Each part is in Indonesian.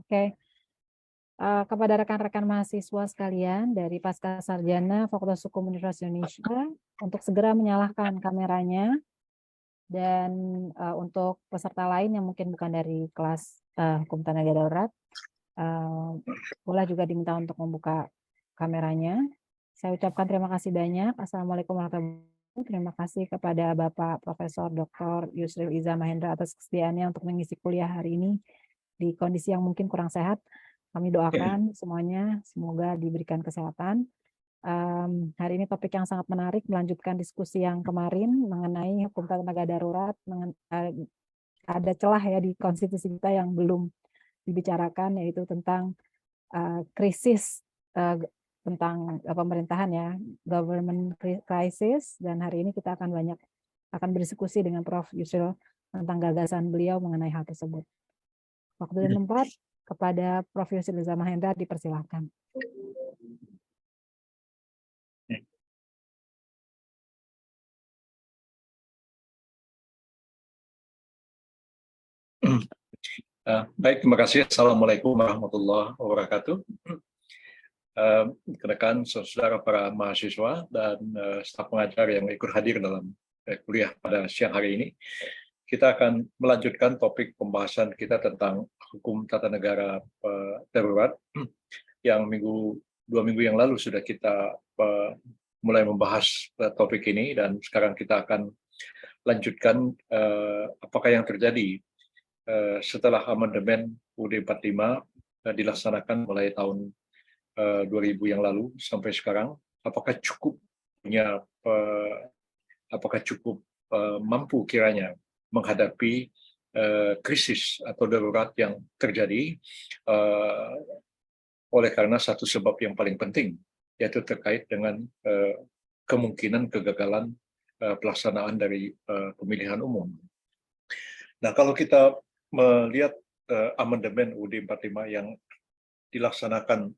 Oke. Kepada rekan-rekan mahasiswa sekalian dari Pasca Sarjana Fakultas Hukum Universitas Indonesia untuk segera menyalakan kameranya, dan untuk peserta lain yang mungkin bukan dari kelas Hukum Tenaga Darurat, boleh juga diminta untuk membuka kameranya. Saya ucapkan terima kasih banyak. Assalamualaikum warahmatullahi wabarakatuh. Terima kasih kepada Bapak Profesor Dr. Yusril Iza Mahendra atas kesediaannya untuk mengisi kuliah hari ini di kondisi yang mungkin kurang sehat. Kami doakan semuanya semoga diberikan kesehatan. Hari ini topik yang sangat menarik, melanjutkan diskusi yang kemarin mengenai hukum tenaga darurat. Ada celah ya di konstitusi kita yang belum dibicarakan, yaitu tentang krisis tentang pemerintahan ya, government crisis. Dan hari ini kita akan berdiskusi dengan Prof. Yusril tentang gagasan beliau mengenai hal tersebut. Waktu dan tempat kepada Prof. Yusril Iza Mahendra dipersilahkan. Baik, terima kasih. Assalamualaikum warahmatullahi wabarakatuh. Rekan saudara para mahasiswa dan staf pengajar yang ikut hadir dalam kuliah pada siang hari ini, kita akan melanjutkan topik pembahasan kita tentang hukum tata negara darurat yang 2 minggu yang lalu sudah kita mulai membahas topik ini, dan sekarang kita akan lanjutkan apakah yang terjadi setelah amandemen UUD 45 dilaksanakan mulai tahun 2000 yang lalu sampai sekarang. Apakah cukup mampu kiranya menghadapi krisis atau darurat yang terjadi oleh karena satu sebab yang paling penting, yaitu terkait dengan kemungkinan kegagalan pelaksanaan dari pemilihan umum. Nah, kalau kita melihat amandemen UUD 45 yang dilaksanakan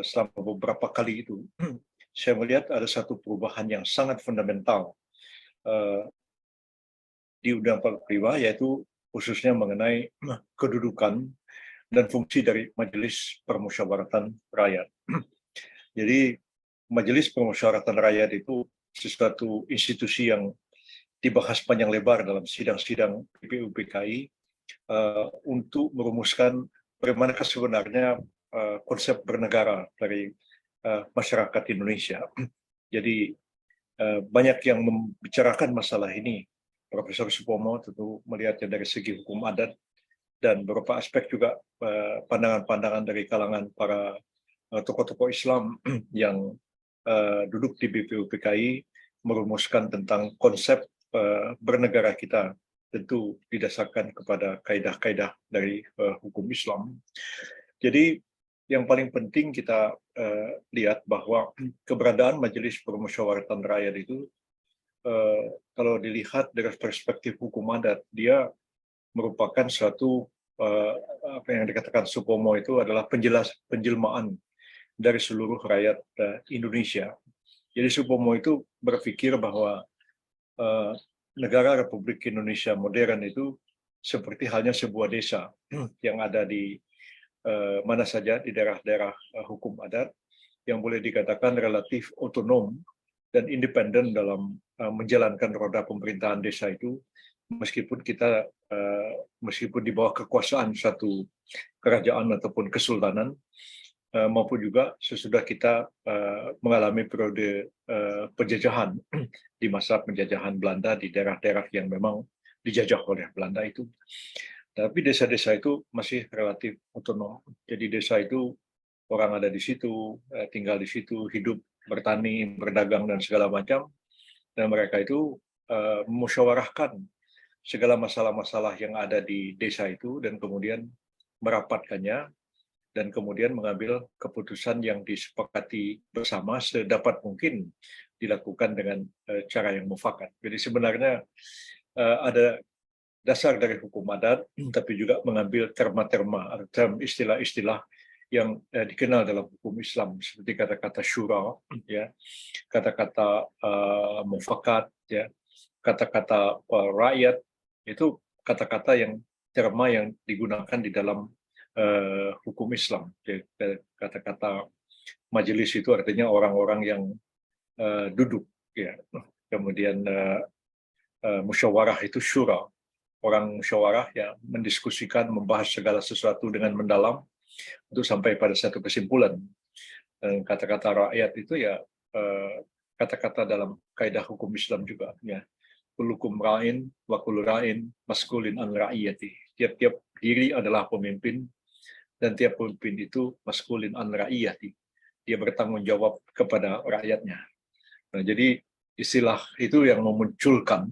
selama beberapa kali itu, saya melihat ada satu perubahan yang sangat fundamental di UUD 45, yaitu khususnya mengenai kedudukan dan fungsi dari Majelis Permusyawaratan Rakyat. Jadi Majelis Permusyawaratan Rakyat itu sesuatu institusi yang dibahas panjang lebar dalam sidang-sidang PPUPKI untuk merumuskan bagaimana sebenarnya konsep bernegara dari masyarakat Indonesia. Jadi banyak yang membicarakan masalah ini. Profesor Supomo tentu melihatnya dari segi hukum adat, dan beberapa aspek juga pandangan-pandangan dari kalangan para tokoh-tokoh Islam yang duduk di BPUPKI merumuskan tentang konsep bernegara kita, tentu didasarkan kepada kaidah-kaidah dari hukum Islam. Jadi yang paling penting kita lihat bahwa keberadaan Majelis Permusyawaratan Rakyat itu, kalau dilihat dari perspektif hukum adat, dia merupakan suatu apa yang dikatakan Supomo itu adalah penjelmaan dari seluruh rakyat Indonesia. Jadi Supomo itu berpikir bahwa negara Republik Indonesia modern itu seperti halnya sebuah desa yang ada di mana saja di daerah-daerah hukum adat, yang boleh dikatakan relatif otonom dan independen dalam menjalankan roda pemerintahan desa itu, meskipun di bawah kekuasaan satu kerajaan ataupun kesultanan, maupun juga sesudah kita mengalami periode penjajahan di masa penjajahan Belanda di daerah-daerah yang memang dijajah oleh Belanda itu. Tapi desa-desa itu masih relatif otonom. Jadi desa itu orang ada di situ, tinggal di situ, hidup, bertani, berdagang, dan segala macam. Dan mereka itu memusyawarahkan segala masalah-masalah yang ada di desa itu, dan kemudian merapatkannya, dan kemudian mengambil keputusan yang disepakati bersama sedapat mungkin dilakukan dengan cara yang mufakat. Jadi sebenarnya ada dasar dari hukum adat, tapi juga mengambil terma-terma atau istilah-istilah yang dikenal dalam hukum Islam, seperti kata-kata syura, ya, kata-kata mufakat, ya, kata-kata rakyat, itu kata-kata yang terma yang digunakan di dalam hukum Islam. Jadi, kata-kata majelis itu artinya orang-orang yang duduk, ya. Kemudian musyawarah itu syura, orang musyawarah yang mendiskusikan, membahas segala sesuatu dengan mendalam untuk sampai pada satu kesimpulan. Dan kata-kata rakyat itu ya kata-kata dalam kaidah hukum Islam juga, ya. Kullukum ra'in wa kullu ra'in mas'ulun an ra'iyati. Tiap-tiap diri adalah pemimpin dan tiap pemimpin itu mas'ulun an ra'iyati. Dia bertanggung jawab kepada rakyatnya. Nah, jadi istilah itu yang memunculkan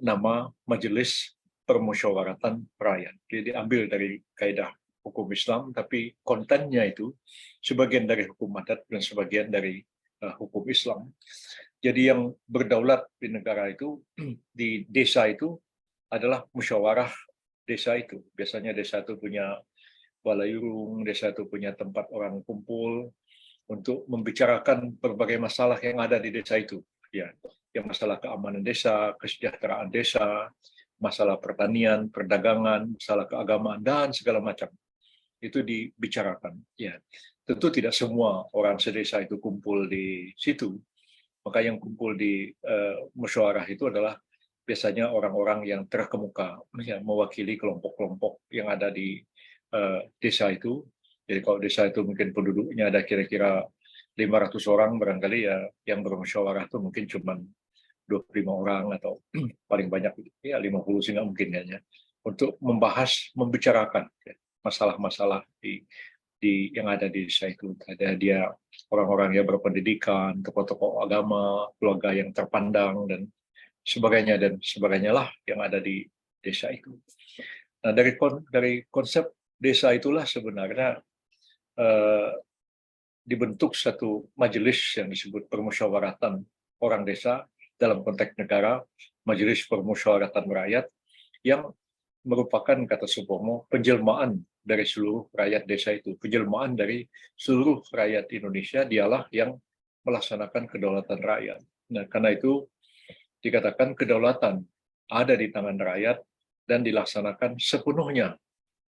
nama Majelis Permusyawaratan Rakyat. Jadi diambil dari kaidah hukum Islam, tapi kontennya itu sebagian dari hukum adat dan sebagian dari hukum Islam. Jadi yang berdaulat di negara itu, di desa itu adalah musyawarah desa itu. Biasanya desa itu punya balairung, desa itu punya tempat orang kumpul untuk membicarakan berbagai masalah yang ada di desa itu. Ya, yang masalah keamanan desa, kesejahteraan desa, masalah pertanian, perdagangan, masalah keagamaan dan segala macam itu dibicarakan. Ya, tentu tidak semua orang sedesa itu kumpul di situ. Maka yang kumpul di musyawarah itu adalah biasanya orang-orang yang terkemuka, yang mewakili kelompok-kelompok yang ada di desa itu. Jadi kalau desa itu mungkin penduduknya ada kira-kira 500 orang, barangkali ya yang bermusyawarah itu mungkin cuma 25 orang atau paling banyak ya 50 sih nggak mungkin ya, untuk membahas, membicarakan ya, masalah-masalah yang ada di desa itu. Ada dia orang-orang yang berpendidikan, tokoh-tokoh agama, keluarga yang terpandang dan sebagainya lah yang ada di desa itu. Nah, dari konsep desa itulah sebenarnya dibentuk satu majelis yang disebut permusyawaratan orang desa, dalam konteks negara Majelis Permusyawaratan Rakyat, yang merupakan, kata Supomo, penjelmaan dari seluruh rakyat desa itu. Penjelmaan dari seluruh rakyat Indonesia, dialah yang melaksanakan kedaulatan rakyat. Nah, karena itu dikatakan kedaulatan ada di tangan rakyat dan dilaksanakan sepenuhnya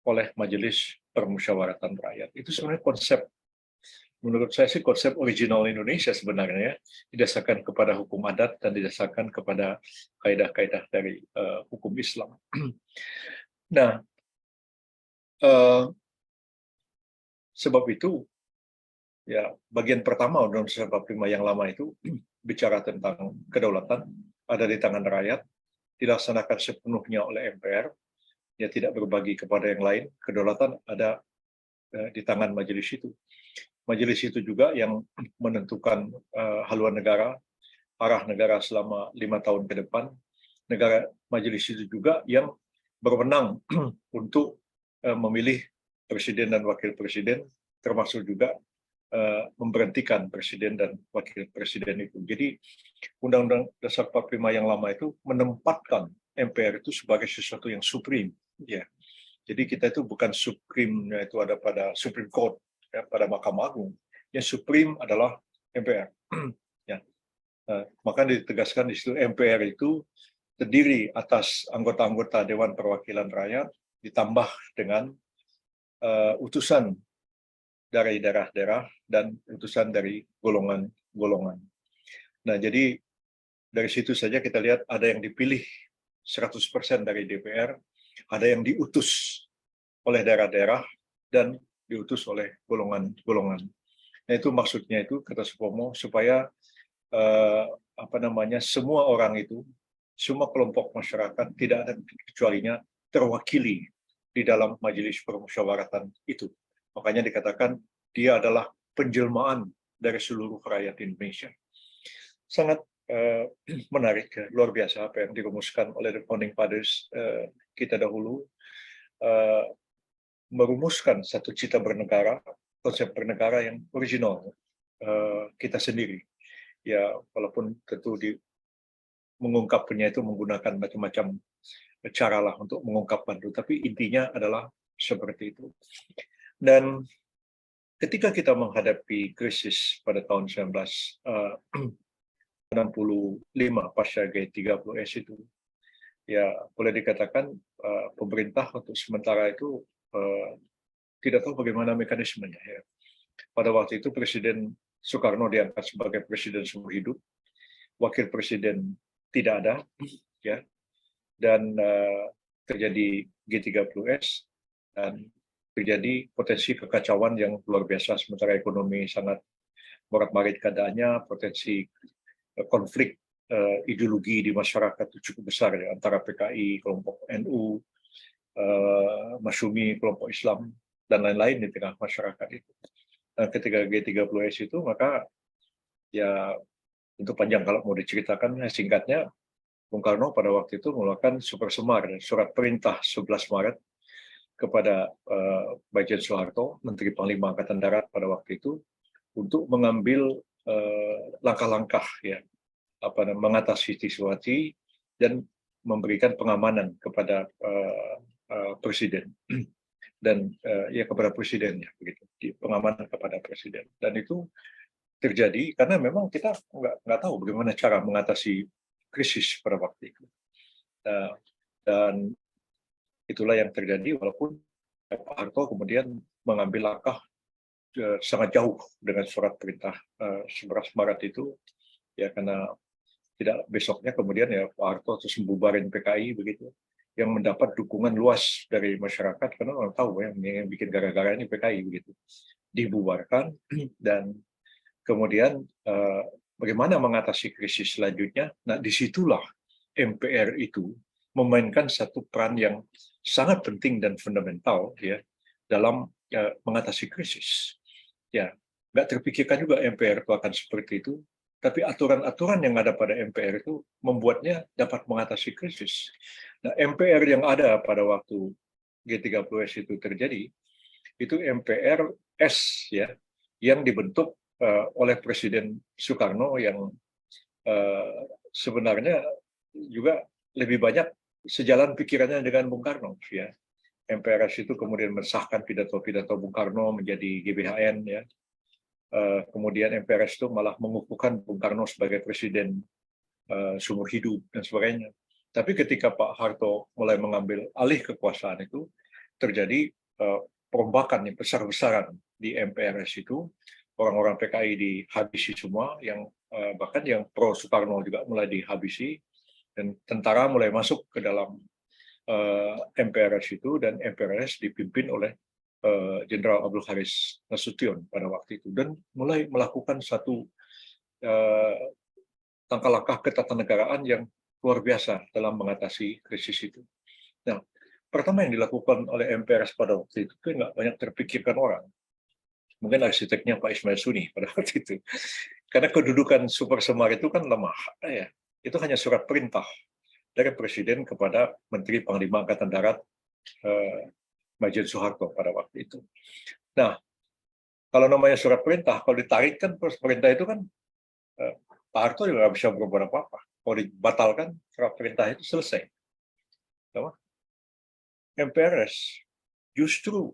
oleh Majelis Permusyawaratan Rakyat. Itu sebenarnya konsep, menurut saya sih konsep original Indonesia sebenarnya, didasarkan kepada hukum adat dan didasarkan kepada kaidah-kaidah dari hukum Islam. Nah, sebab itu ya bagian pertama Undang-Undang 45 yang lama itu bicara tentang kedaulatan ada di tangan rakyat, dilaksanakan sepenuhnya oleh MPR, ya tidak berbagi kepada yang lain. Kedaulatan ada di tangan majelis itu. Majelis itu juga yang menentukan haluan negara, arah negara selama 5 tahun ke depan. Majelis itu juga yang berwenang untuk memilih presiden dan wakil presiden, termasuk juga memberhentikan presiden dan wakil presiden itu. Jadi Undang-Undang Dasar 45 yang lama itu menempatkan MPR itu sebagai sesuatu yang supreme. Ya. Jadi kita itu bukan supreme-nya itu ada pada Supreme Court, ya, pada Mahkamah Agung. Yang supreme adalah MPR. Ya. Maka ditegaskan di situ MPR itu terdiri atas anggota-anggota Dewan Perwakilan Rakyat ditambah dengan utusan dari daerah-daerah dan utusan dari golongan-golongan. Nah, jadi dari situ saja kita lihat ada yang dipilih 100% dari DPR, ada yang diutus oleh daerah-daerah dan diutus oleh golongan-golongan. Nah, itu maksudnya itu, kata Supomo, supaya semua orang itu, semua kelompok masyarakat tidak ada kecualinya terwakili di dalam majelis permusyawaratan itu. Makanya dikatakan dia adalah penjelmaan dari seluruh rakyat Indonesia. Sangat menarik, luar biasa apa yang dirumuskan oleh The Founding Fathers kita dahulu, merumuskan satu cita bernegara, konsep bernegara yang original kita sendiri. Ya, walaupun tentu mengungkapnya itu menggunakan macam-macam cara lah untuk mengungkapkan itu, tapi intinya adalah seperti itu. Dan ketika kita menghadapi krisis pada tahun 1965 pasca G30S itu, ya boleh dikatakan pemerintah untuk sementara itu tidak tahu bagaimana mekanismenya. Ya. Pada waktu itu Presiden Soekarno diangkat sebagai Presiden seumur hidup, Wakil Presiden tidak ada, ya, dan terjadi G30S dan terjadi potensi kekacauan yang luar biasa, sementara ekonomi sangat morat-marit keadaannya, potensi konflik ideologi di masyarakat itu cukup besar ya, antara PKI, kelompok NU, Masyumi, kelompok Islam, dan lain-lain di tengah masyarakat itu. Dan ketika G30S itu, maka ya untuk panjang kalau mau diceritakan, singkatnya Bung Karno pada waktu itu mengeluarkan Super Semar, surat perintah 11 Maret kepada Brigjen Soeharto, Menteri Panglima Angkatan Darat pada waktu itu, untuk mengambil langkah-langkah ya, mengatasi situasi dan memberikan pengamanan kepada presiden dan ya kepada presiden ya begitu, pengamanan kepada presiden. Dan itu terjadi karena memang kita nggak tahu bagaimana cara mengatasi krisis pada waktu itu. Dan itulah yang terjadi, walaupun Pak Harto kemudian mengambil langkah sangat jauh dengan surat perintah 11 Maret itu, ya karena tidak besoknya kemudian ya Pak Harto terus membubarin PKI begitu, yang mendapat dukungan luas dari masyarakat karena orang tahu ya yang bikin gara-gara ini PKI begitu, dibubarkan. Dan kemudian bagaimana mengatasi krisis selanjutnya? Nah, disitulah MPR itu memainkan satu peran yang sangat penting dan fundamental ya dalam mengatasi krisis. Ya, nggak terpikirkan juga MPR itu akan seperti itu, tapi aturan-aturan yang ada pada MPR itu membuatnya dapat mengatasi krisis. Nah, MPR yang ada pada waktu G30S itu terjadi, itu MPR S ya, yang dibentuk oleh Presiden Soekarno yang sebenarnya juga lebih banyak sejalan pikirannya dengan Bung Karno ya. MPRS itu kemudian mensahkan pidato-pidato Bung Karno menjadi GBHN ya. Kemudian MPRS itu malah mengukuhkan Bung Karno sebagai presiden seumur hidup dan sebagainya. Tapi ketika Pak Harto mulai mengambil alih kekuasaan itu, terjadi perombakan yang besar-besaran di MPRS itu. Orang-orang PKI dihabisi semua, yang bahkan yang pro Soekarno juga mulai dihabisi, dan tentara mulai masuk ke dalam MPRS itu, dan MPRS dipimpin oleh Jenderal Abdul Haris Nasution pada waktu itu, dan mulai melakukan satu langkah-langkah ketatanegaraan yang luar biasa dalam mengatasi krisis itu. Nah, pertama yang dilakukan oleh MPRS pada waktu itu nggak banyak terpikirkan orang. Mungkin arsiteknya Pak Ismail Suni pada waktu itu. Karena kedudukan Super Semar itu kan lemah. Ya. Itu hanya surat perintah dari Presiden kepada Menteri Panglima Angkatan Darat Brigjen Soeharto pada waktu itu. Nah, kalau namanya surat perintah, kalau ditarik kan perintah itu kan Pak Harto juga nggak bisa berbuat apa-apa. Kalau dibatalkan, surat perintah itu selesai. MPRS justru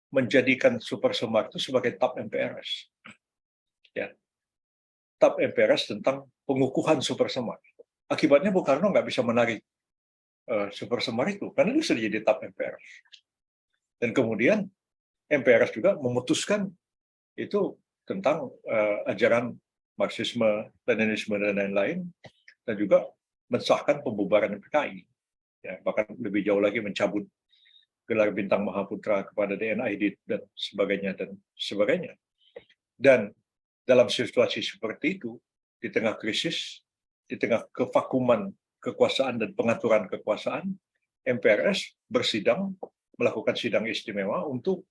menjadikan Super Semar itu sebagai TAP MPRS. Ya. TAP MPRS tentang pengukuhan Super Semar. Akibatnya Bung Karno nggak bisa menarik Super Semar itu, karena itu sudah jadi TAP MPRS. Dan kemudian MPRS juga memutuskan itu tentang ajaran Marxisme, Leninisme, dan lain-lain, dan juga mensahkan pembubaran PKI. Ya, bahkan lebih jauh lagi mencabut gelar bintang Mahaputra kepada DNID dan sebagainya. Dan dalam situasi seperti itu, di tengah krisis, di tengah kevakuman kekuasaan dan pengaturan kekuasaan, MPRS bersidang, melakukan sidang istimewa untuk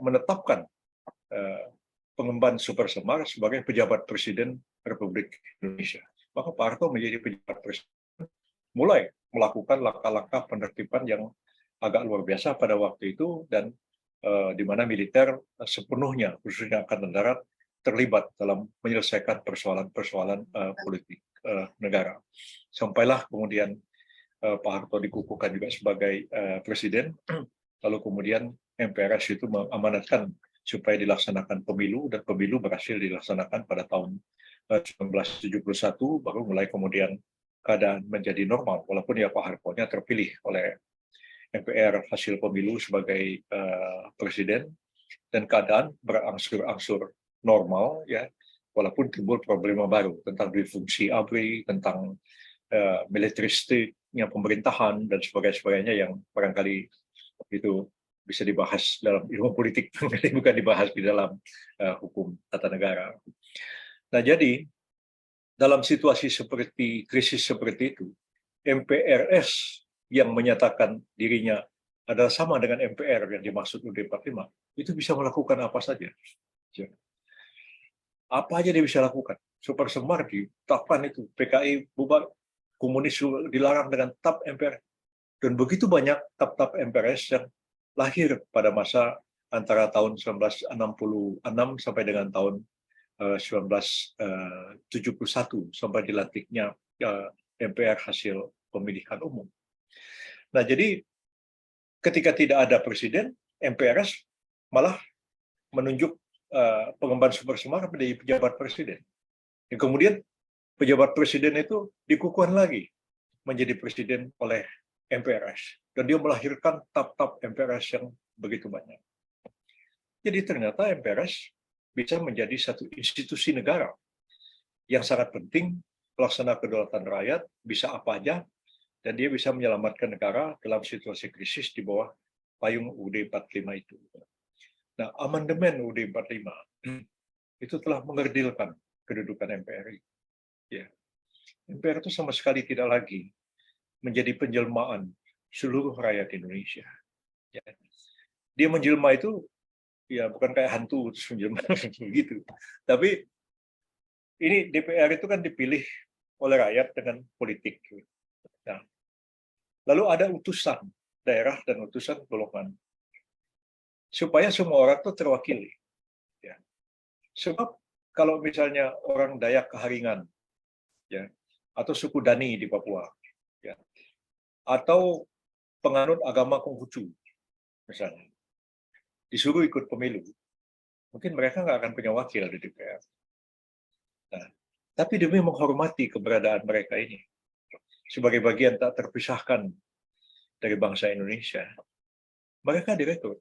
menetapkan pengemban Super Semar sebagai pejabat Presiden Republik Indonesia. Maka Pak Harto menjadi pejabat Presiden, mulai melakukan langkah-langkah penertiban yang agak luar biasa pada waktu itu, dan di mana militer sepenuhnya, khususnya Angkatan Darat, terlibat dalam menyelesaikan persoalan-persoalan politik negara. Sampailah kemudian Pak Harto dikukuhkan juga sebagai presiden, lalu kemudian MPRS itu mengamanatkan supaya dilaksanakan pemilu, dan pemilu berhasil dilaksanakan pada tahun 1971, baru mulai kemudian keadaan menjadi normal, walaupun ya Pak Harto-nya terpilih oleh MPR hasil pemilu sebagai presiden, dan keadaan berangsur-angsur normal, ya, walaupun timbul problema baru tentang difungsi ABRI, tentang militeristiknya pemerintahan dan sebagainya yang barangkali itu bisa dibahas dalam ilmu politik, bukan dibahas di dalam hukum tata negara. Nah, jadi dalam situasi seperti krisis seperti itu, MPRS yang menyatakan dirinya adalah sama dengan MPR yang dimaksud UUD 45, itu bisa melakukan apa saja. Apa aja dia bisa lakukan. Super Semar ditetapkan itu, PKI bubar, komunis dilarang dengan TAP MPR. Dan begitu banyak TAP-TAP MPRS yang lahir pada masa antara tahun 1966 sampai dengan tahun 1971 sampai dilantiknya MPR hasil pemilihan umum. Nah, jadi ketika tidak ada presiden, MPRS malah menunjuk pengemban Super Semar menjadi pejabat presiden. Dan kemudian pejabat presiden itu dikukuhkan lagi menjadi presiden oleh MPRS. Dan dia melahirkan TAP-TAP MPRS yang begitu banyak. Jadi ternyata MPRS bisa menjadi satu institusi negara yang sangat penting, pelaksana kedaulatan rakyat, bisa apa aja, dan dia bisa menyelamatkan negara dalam situasi krisis di bawah payung UUD 45 itu. Nah, amandemen UUD 45 itu telah mengerdilkan kedudukan MPR. Ya. MPR itu sama sekali tidak lagi menjadi penjelmaan seluruh rakyat Indonesia. Ya. Dia menjelma itu ya bukan kayak hantu terus menjelma begitu. Tapi ini DPR itu kan dipilih oleh rakyat dengan politik. Nah, lalu ada utusan daerah dan utusan golongan supaya semua orang itu terwakili. Ya. Sebab kalau misalnya orang Dayak Keharingan, ya, atau suku Dani di Papua, ya, atau penganut agama Konghucu, misalnya, disuruh ikut pemilu, mungkin mereka nggak akan punya wakil di DPR. Nah, tapi demi menghormati keberadaan mereka ini, sebagai bagian tak terpisahkan dari bangsa Indonesia, mereka direkrut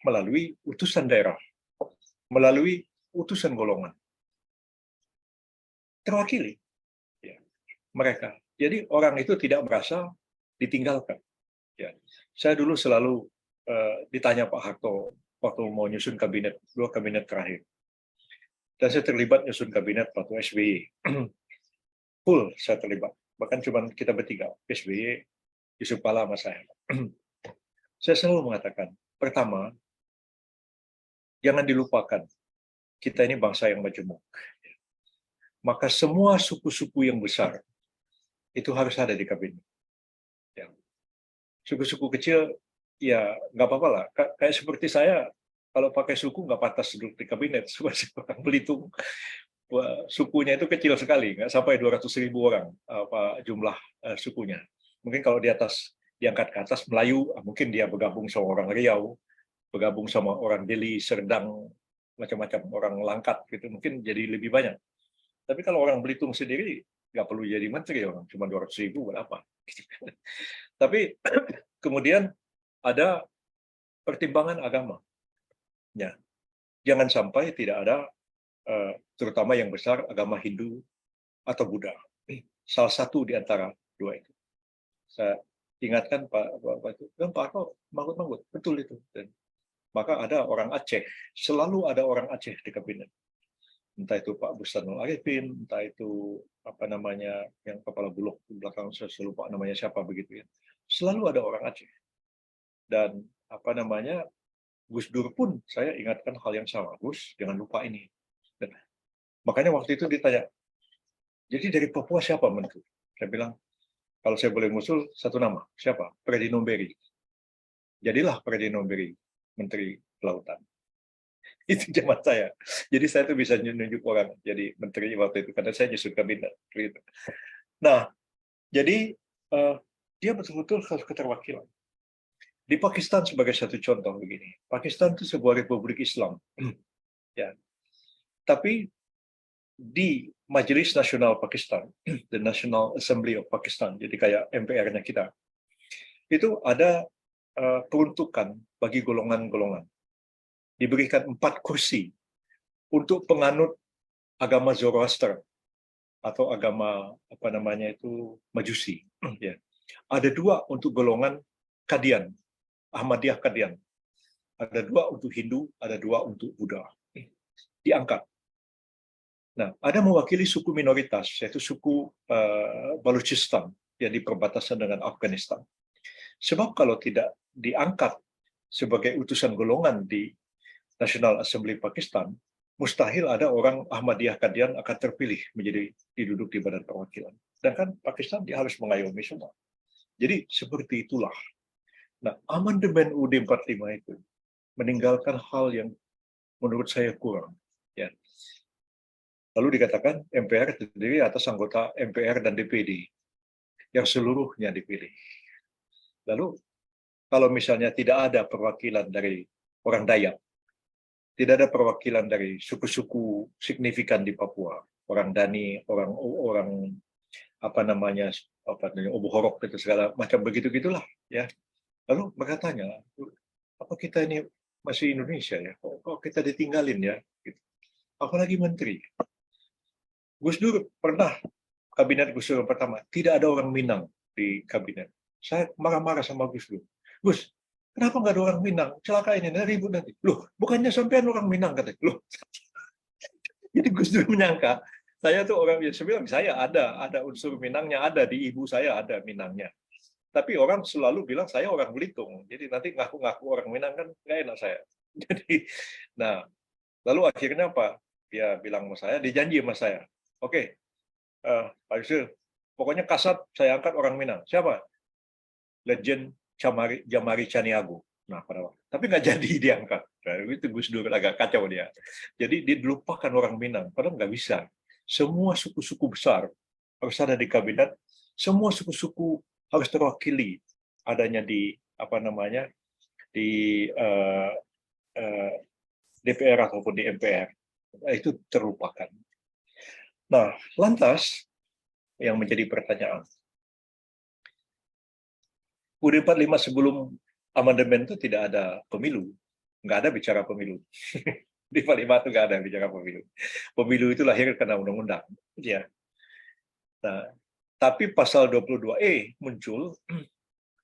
melalui utusan daerah, melalui utusan golongan. Terwakili ya, mereka. Jadi orang itu tidak merasa ditinggalkan. Ya. Saya dulu selalu ditanya Pak Harto waktu mau nyusun kabinet, 2 kabinet terakhir. Dan saya terlibat nyusun kabinet waktu SBY. Full saya terlibat. Bahkan cuma kita bertiga, SBY, Yusuf Kala sama saya. Saya selalu mengatakan, pertama, jangan dilupakan, kita ini bangsa yang majemuk. Maka semua suku-suku yang besar itu harus ada di kabinet. Ya. Suku-suku kecil, ya nggak apa-apa lah. Kayak seperti saya, kalau pakai suku nggak pantas duduk di kabinet. Orang Belitung, sukunya itu kecil sekali, nggak sampai 200.000 orang jumlah sukunya. Mungkin kalau di atas, diangkat ke atas Melayu, mungkin dia bergabung sama orang Riau, bergabung sama orang Deli, Serdang, macam-macam orang Langkat, gitu. Mungkin jadi lebih banyak. Tapi kalau orang Belitung sendiri, nggak perlu jadi menteri, orang cuma 200.000 berapa. Tapi kemudian ada pertimbangan agama. Ya. Jangan sampai tidak ada, terutama yang besar, agama Hindu atau Buddha. Salah satu di antara dua itu. Saya ingatkan Pak Harto manggut-manggut, betul itu. Dan maka ada orang Aceh, selalu ada orang Aceh di kabinet. Entah itu Pak Bustanul Arifin, entah itu apa namanya yang kepala bulog di belakang, saya lupa namanya siapa begitu ya. Selalu ada orang Aceh. Dan apa namanya Gus Dur pun saya ingatkan hal yang sama, Gus jangan lupa ini. Dan makanya waktu itu ditanya, jadi dari Papua siapa menteri? Saya bilang, kalau saya boleh musul satu nama, siapa? Freddy Nomberi. Jadilah Freddy Nomberi Menteri Kelautan. Itu zaman saya. Jadi saya tuh bisa nunjuk orang jadi menteri waktu itu karena saya nyusun kabinet. Nah, jadi dia betul-betul harus keterwakilan. Di Pakistan sebagai satu contoh begini, Pakistan itu sebuah republik Islam, ya. Tapi di Majelis Nasional Pakistan, the National Assembly of Pakistan, jadi kayak MPR-nya kita, itu ada peruntukan bagi golongan-golongan. Diberikan 4 kursi untuk penganut agama Zoroaster atau agama apa namanya itu Majusi. Ya. Ada 2 untuk golongan Kadian, Ahmadiyah Kadian. Ada 2 untuk Hindu, ada 2 untuk Buddha. Diangkat. Nah, ada mewakili suku minoritas, yaitu suku Balochistan yang di perbatasan dengan Afghanistan. Sebab kalau tidak diangkat sebagai utusan golongan di National Assembly Pakistan, mustahil ada orang Ahmadiyah Kadian akan terpilih menjadi diduduk di Badan Perwakilan. Sedangkan Pakistan dia harus mengayomi semua. Jadi seperti itulah. Nah, amandemen UUD 45 itu meninggalkan hal yang menurut saya kurang. Ya. Lalu dikatakan MPR terdiri atas anggota MPR dan DPD yang seluruhnya dipilih. Lalu kalau misalnya tidak ada perwakilan dari orang Dayak, tidak ada perwakilan dari suku-suku signifikan di Papua, orang Dani, orang apa namanya Obo Horok itu segala macam begitu-gitulah ya. Lalu mereka tanya, apa kita ini masih Indonesia ya? Kok kita ditinggalin ya? Gitu. Apalagi menteri. Gus Dur pernah kabinet Gus Dur yang pertama tidak ada orang Minang di kabinet. Saya marah-marah sama Gus Dur. Gus, kenapa nggak ada orang Minang? Celaka ini, ribut nanti. Loh, bukannya sampean orang Minang katanya. Loh, jadi Gus Dur menyangka saya tuh orang yang bilang saya ada unsur Minangnya, ada di ibu saya ada Minangnya. Tapi orang selalu bilang saya orang Belitung. Jadi nanti ngaku-ngaku orang Minang kan nggak enak saya. Jadi, nah, lalu akhirnya apa? Dia bilang sama saya, dijanji sama saya. Oke, Pak Yusril, pokoknya kasat saya angkat orang Minang. Siapa? Legend Jamari Caniago. Nah, pada waktu. Tapi nggak jadi diangkat. Nah, itu Gus Dur agak kacau dia. Jadi dilupakan orang Minang. Padahal nggak bisa. Semua suku-suku besar harus ada di kabinet. Semua suku-suku harus terwakili adanya di apa namanya di DPR ataupun di MPR. Itu terlupakan. Nah, lantas yang menjadi pertanyaan, UUD 45 sebelum amandemen itu tidak ada pemilu, nggak ada bicara pemilu. Di 45 itu nggak ada bicara pemilu. Pemilu itu lahir karena undang-undang. Ya. Nah, tapi pasal 22E muncul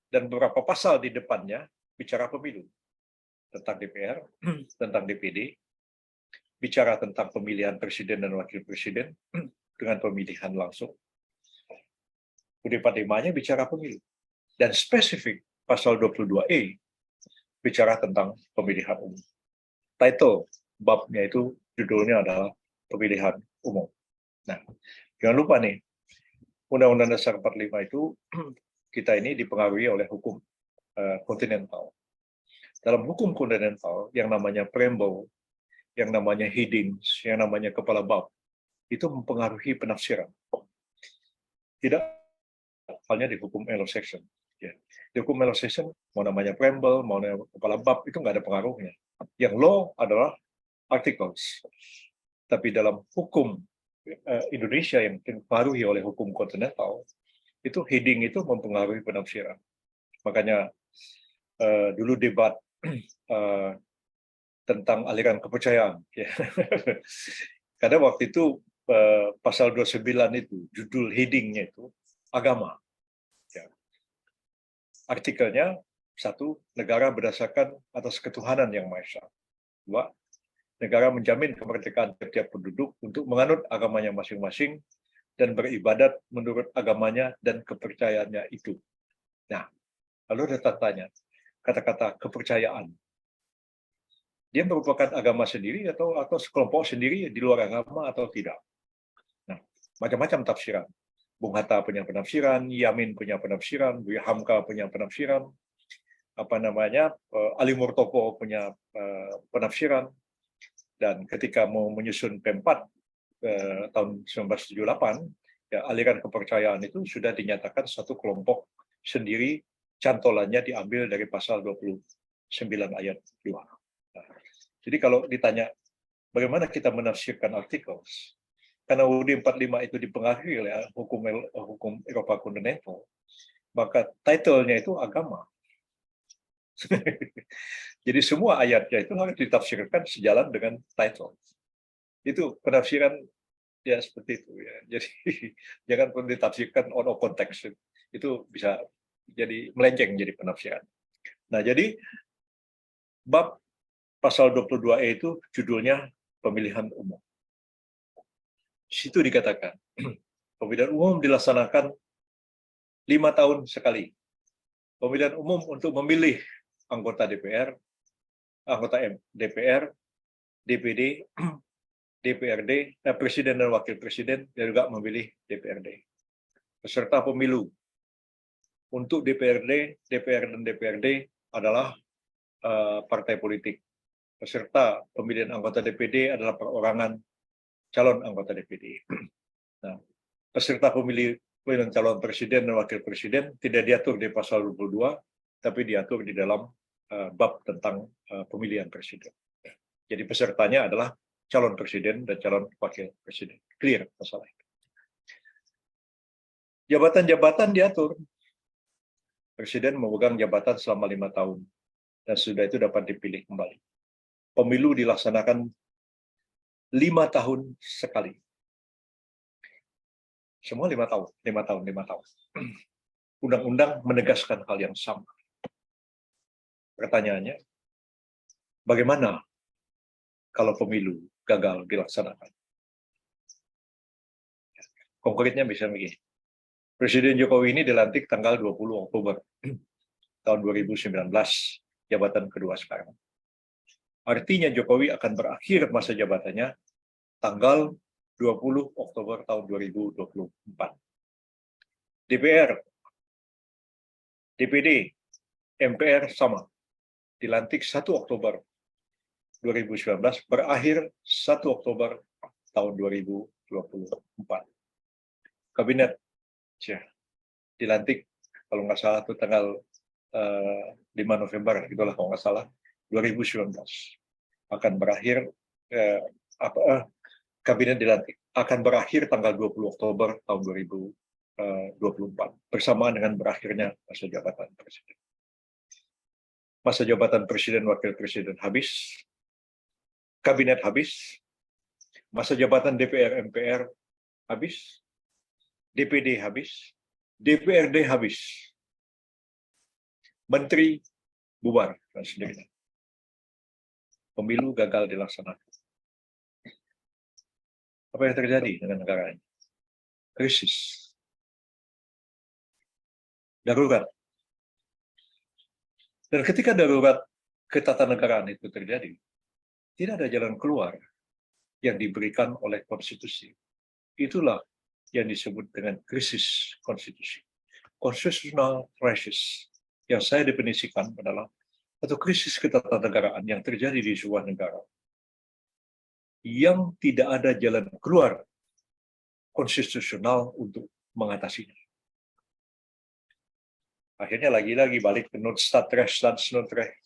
dan beberapa pasal di depannya bicara pemilu. Tentang DPR, tentang DPD, bicara tentang pemilihan presiden dan wakil presiden dengan pemilihan langsung. UUD 45-nya bicara pemilu. Dan spesifik pasal 22E bicara tentang pemilihan umum. Title babnya itu judulnya adalah pemilihan umum. Nah, jangan lupa nih, Undang-Undang Dasar 45 itu kita ini dipengaruhi oleh hukum kontinental. Dalam hukum kontinental yang namanya preamble, yang namanya headings, yang namanya kepala bab, itu mempengaruhi penafsiran. Tidak halnya di hukum Anglo-Saxon. Ya. Di hukum Anglo-Saxon, mau namanya preamble, mau namanya kepala bab, itu nggak ada pengaruhnya. Yang law adalah articles. Tapi dalam hukum Indonesia yang dipengaruhi oleh hukum kontinental, itu heading itu mempengaruhi penafsiran. Makanya dulu debat tentang aliran kepercayaan. Ya. Karena waktu itu pasal 29 itu, judul headingnya itu agama. Ya. Artikelnya, 1, negara berdasarkan atas ketuhanan yang Maha Esa. 2, negara menjamin kemerdekaan setiap penduduk untuk menganut agamanya masing-masing dan beribadat menurut agamanya dan kepercayaannya itu. Nah, lalu ada tanya, kata-kata kepercayaan. Dia merupakan agama sendiri atau sekelompok sendiri di luar agama atau tidak. Nah, macam-macam tafsiran. Bung Hatta punya penafsiran, Yamin punya penafsiran, Buya Hamka punya penafsiran, Ali Murtopo punya penafsiran, dan ketika mau menyusun P4 tahun 1978, ya, aliran kepercayaan itu sudah dinyatakan satu kelompok sendiri, cantolannya diambil dari pasal 29 ayat 2. Nah, jadi kalau ditanya bagaimana kita menafsirkan articles, karena UUD 45 itu dipengaruhi oleh hukum Eropa kontinental, maka title-nya itu agama. Jadi semua ayatnya itu harus ditafsirkan sejalan dengan title. Itu penafsiran ya seperti itu ya. Jadi jangan pun ditafsirkan out of context. Itu bisa jadi melenceng jadi penafsiran. Nah, jadi bab pasal 22E itu judulnya pemilihan umum. Di situ dikatakan pemilihan umum dilaksanakan 5 tahun sekali. Pemilihan umum untuk memilih anggota DPR, anggota DPR, DPD, DPRD, Presiden dan Wakil Presiden, dan juga memilih DPRD. Peserta pemilu untuk DPRD, DPR, dan DPRD adalah partai politik. Peserta pemilihan anggota DPD adalah perorangan calon anggota DPD. Nah, peserta pemilihan calon presiden dan wakil presiden tidak diatur di pasal 22, tapi diatur di dalam bab tentang pemilihan presiden. Jadi pesertanya adalah calon presiden dan calon wakil presiden. Clear masalah itu. Jabatan-jabatan diatur. Presiden memegang jabatan selama 5 tahun. Dan sudah itu dapat dipilih kembali. Pemilu dilaksanakan 5 tahun sekali. Semua 5 tahun, 5 tahun, 5 tahun. Undang-undang menegaskan hal yang sama. Pertanyaannya, bagaimana kalau pemilu gagal dilaksanakan? Konkretnya bisa begini. Presiden Jokowi ini dilantik tanggal 20 Oktober tahun 2019, jabatan kedua sekarang. Artinya Jokowi akan berakhir masa jabatannya tanggal 20 Oktober tahun 2024. DPR, DPD, MPR sama. Dilantik 1 Oktober 2019, berakhir 1 Oktober tahun 2024. Kabinet ya, dilantik kalau nggak salah itu tanggal 5 November, itulah kalau nggak salah, 2019. Akan berakhir, kabinet dilantik, akan berakhir tanggal 20 Oktober tahun 2024, bersamaan dengan berakhirnya masa jabatan presiden. Masa jabatan presiden wakil presiden habis, kabinet habis, masa jabatan DPR MPR habis, DPD habis, DPRD habis, menteri bubar dan sebagainya. Pemilu gagal dilaksanakan. Apa yang terjadi dengan negara ini? Krisis. Darurat. Dan ketika darurat ketatanegaraan itu terjadi, tidak ada jalan keluar yang diberikan oleh konstitusi. Itulah yang disebut dengan krisis konstitusi. Constitutional crisis yang saya definisikan adalah satu krisis ketatanegaraan yang terjadi di sebuah negara yang tidak ada jalan keluar konstitusional untuk mengatasinya. Akhirnya lagi-lagi balik ke Noodstadtrecht dan Snoodrecht.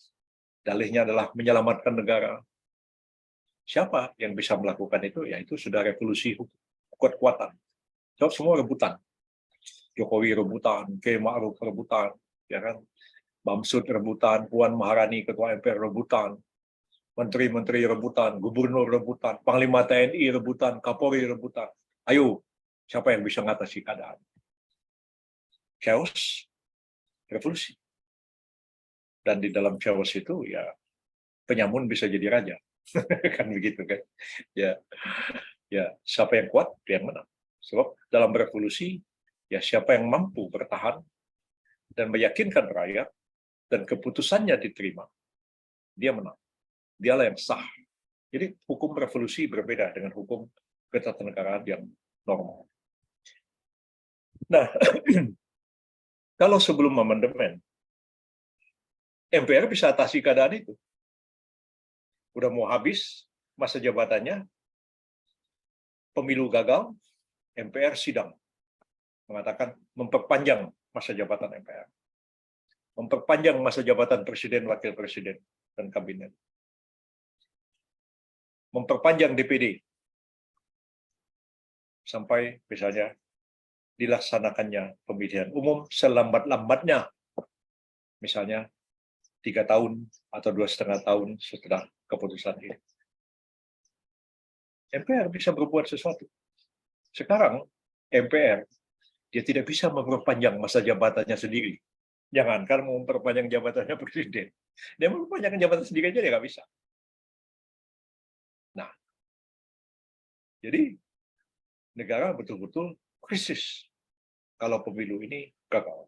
Dalihnya adalah menyelamatkan negara. Siapa yang bisa melakukan itu? Ya itu sudah revolusi kuat-kuatan. Sebab semua rebutan. Jokowi rebutan, Kiai Ma'ruf rebutan, ya kan? Bamsud rebutan, Puan Maharani ketua MPR rebutan, menteri-menteri rebutan, gubernur rebutan, panglima TNI rebutan, Kapolri rebutan. Ayo, siapa yang bisa mengatasi keadaan? Chaos, revolusi. Dan di dalam chaos itu ya penyamun bisa jadi raja. Kan begitu kan? Ya, ya siapa yang kuat dia yang menang. Sebab dalam revolusi ya siapa yang mampu bertahan dan meyakinkan rakyat dan keputusannya diterima, dia menang. Dialah yang sah. Jadi hukum revolusi berbeda dengan hukum ketatanegaraan yang normal. Nah, kalau sebelum amandemen, MPR bisa atasi keadaan itu. Udah mau habis masa jabatannya, pemilu gagal, MPR sidang. Mengatakan memperpanjang masa jabatan MPR. Memperpanjang masa jabatan presiden, wakil presiden, dan kabinet. Memperpanjang DPD. Sampai misalnya dilaksanakannya pemilihan umum selambat-lambatnya, misalnya 3 tahun atau 2,5 tahun setelah keputusan ini. MPR bisa berbuat sesuatu. Sekarang MPR dia tidak bisa memperpanjang masa jabatannya sendiri. Jangankan mau memperpanjang jabatannya presiden, dia memperpanjang jabatan sendiri aja dia nggak bisa. Nah, jadi negara betul-betul krisis kalau pemilu ini gagal.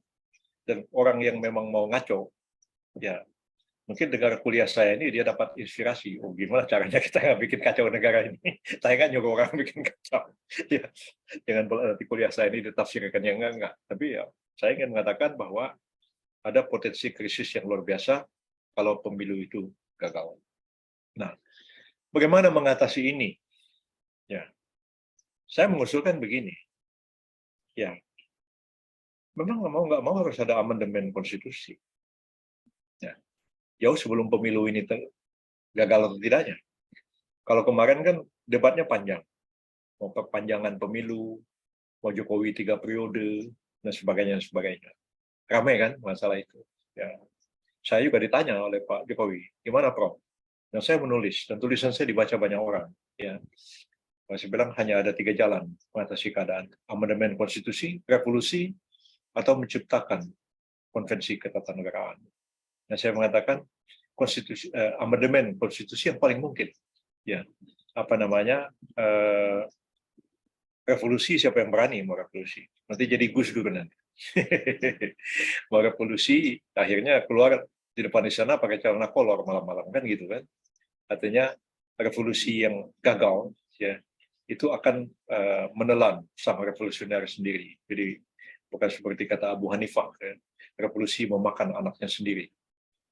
Dan orang yang memang mau ngaco, ya mungkin dengar kuliah saya ini dia dapat inspirasi. Oh, gimana caranya kita nggak bikin kacau negara ini? Saya nggak nyuruh orang bikin kacau. Ya, jangan nanti kuliah saya ini ditafsirkan yang enggak. Tapi ya, saya ingin mengatakan bahwa ada potensi krisis yang luar biasa kalau pemilu itu gagal. Nah, bagaimana mengatasi ini? Ya, saya mengusulkan begini. Ya, memang nggak mau harus ada amandemen konstitusi. Ya, jauh sebelum pemilu ini gagal atau tidaknya. Kalau kemarin kan debatnya panjang, mau perpanjangan pemilu, mau Jokowi 3 periode, dan sebagainya. Ramai kan masalah itu. Ya, saya juga ditanya oleh Pak Jokowi, gimana Prof? Dan saya menulis, dan tulisan saya dibaca banyak orang. Ya, saya bilang hanya ada 3 jalan mengatasi keadaan: amandemen konstitusi, revolusi, atau menciptakan konvensi ketatanegaraan. Nah, saya mengatakan amandemen konstitusi yang paling mungkin. Ya, apa namanya? Revolusi, siapa yang berani mau revolusi? Nanti jadi Gus Dur nanti. Mau revolusi, akhirnya keluar di depan istana pakai celana kolor malam-malam kan gitu kan? Artinya revolusi yang gagal, ya, itu akan menelan sang revolusioner sendiri. Jadi bukan seperti kata Abu Hanifah, ya, revolusi memakan anaknya sendiri.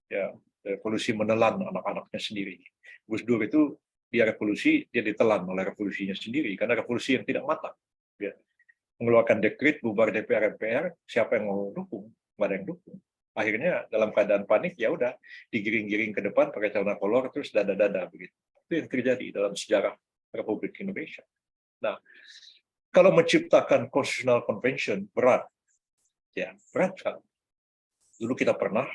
Ya, revolusi menelan anak-anaknya sendiri. Gus Dur itu dia revolusi, dia ditelan oleh revolusinya sendiri karena revolusi yang tidak matang. Ya. Mengeluarkan dekret bubar DPR MPR, siapa yang mau dukung? Nggak ada yang dukung. Akhirnya dalam keadaan panik ya udah digiring-giring ke depan pakai celana kolor terus dada-dada begitu. Itu yang terjadi dalam sejarah Republik Indonesia. Nah, kalau menciptakan constitutional convention berat, ya berat sekali. Dulu kita pernah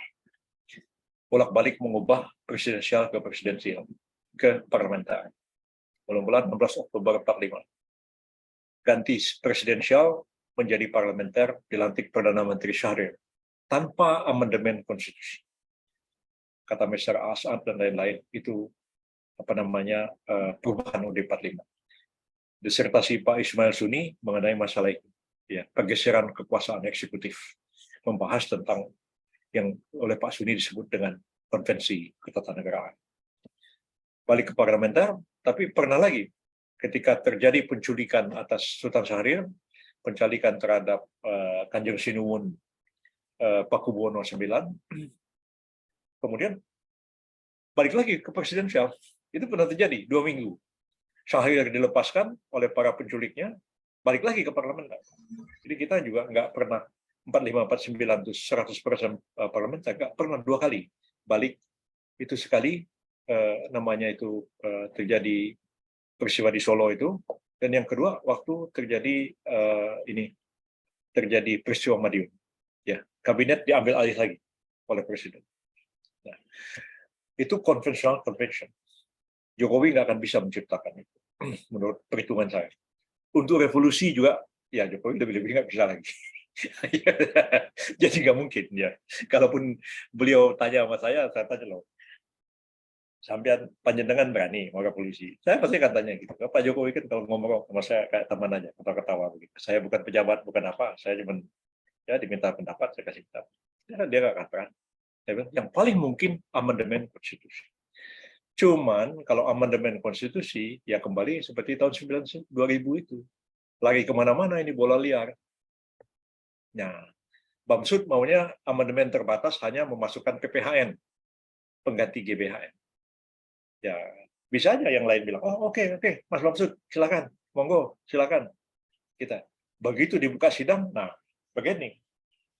bolak-balik mengubah presidensial ke presidensial, ke parlementer. Bulan 16 Oktober 45. Ganti presidensial menjadi parlementer, dilantik Perdana Menteri Syahrir, tanpa amandemen konstitusi. Kata Mr. Asad dan lain-lain, itu perubahan UUD 45. Disertasi Pak Ismail Suni mengenai masalah itu. Ya, pergeseran kekuasaan eksekutif. Membahas tentang yang oleh Pak Suni disebut dengan konvensi ketatanegaraan. Balik ke parlementer, tapi pernah lagi ketika terjadi penculikan atas Sultan Syahrir, penculikan terhadap Kanjeng Sinuwun Pakubuwono IX, kemudian balik lagi ke presidensial. Itu pernah terjadi 2 minggu. Syahrir dilepaskan oleh para penculiknya, balik lagi ke parlementer. Jadi kita juga nggak pernah 45, 49 itu 100% parlementer, nggak pernah 2 kali balik. Itu sekali namanya itu terjadi peristiwa di Solo itu, dan yang kedua waktu terjadi terjadi peristiwa Madiun. Ya, kabinet diambil alih lagi oleh presiden. Nah, itu conventional convention. Jokowi nggak akan bisa menciptakan itu, menurut perhitungan saya. Untuk revolusi juga, ya Jokowi lebih-lebih nggak bisa lagi. Jadi nggak mungkin ya. Kalaupun beliau tanya sama saya tanya loh, sampean panjenengan berani mau revolusi? Saya pasti akan tanya gitu. Pak Jokowi kan kalau ngomong sama saya kayak teman aja, ketawa-ketawa begitu. Saya bukan pejabat, bukan apa. Saya cuma ya diminta pendapat, saya kasih pendapat. Dia nggak katakan. Saya bilang, yang paling mungkin amandemen konstitusi. Cuman kalau amandemen konstitusi, ya kembali seperti tahun 2000 itu. Lari kemana-mana ini bola liar. Nah, Bamsud maunya amandemen terbatas hanya memasukkan PPHN, pengganti GBHN. Ya, bisa aja yang lain bilang, oh oke, Mas Bamsud, silakan, monggo, silakan. Kita. Begitu dibuka sidang, nah, begini.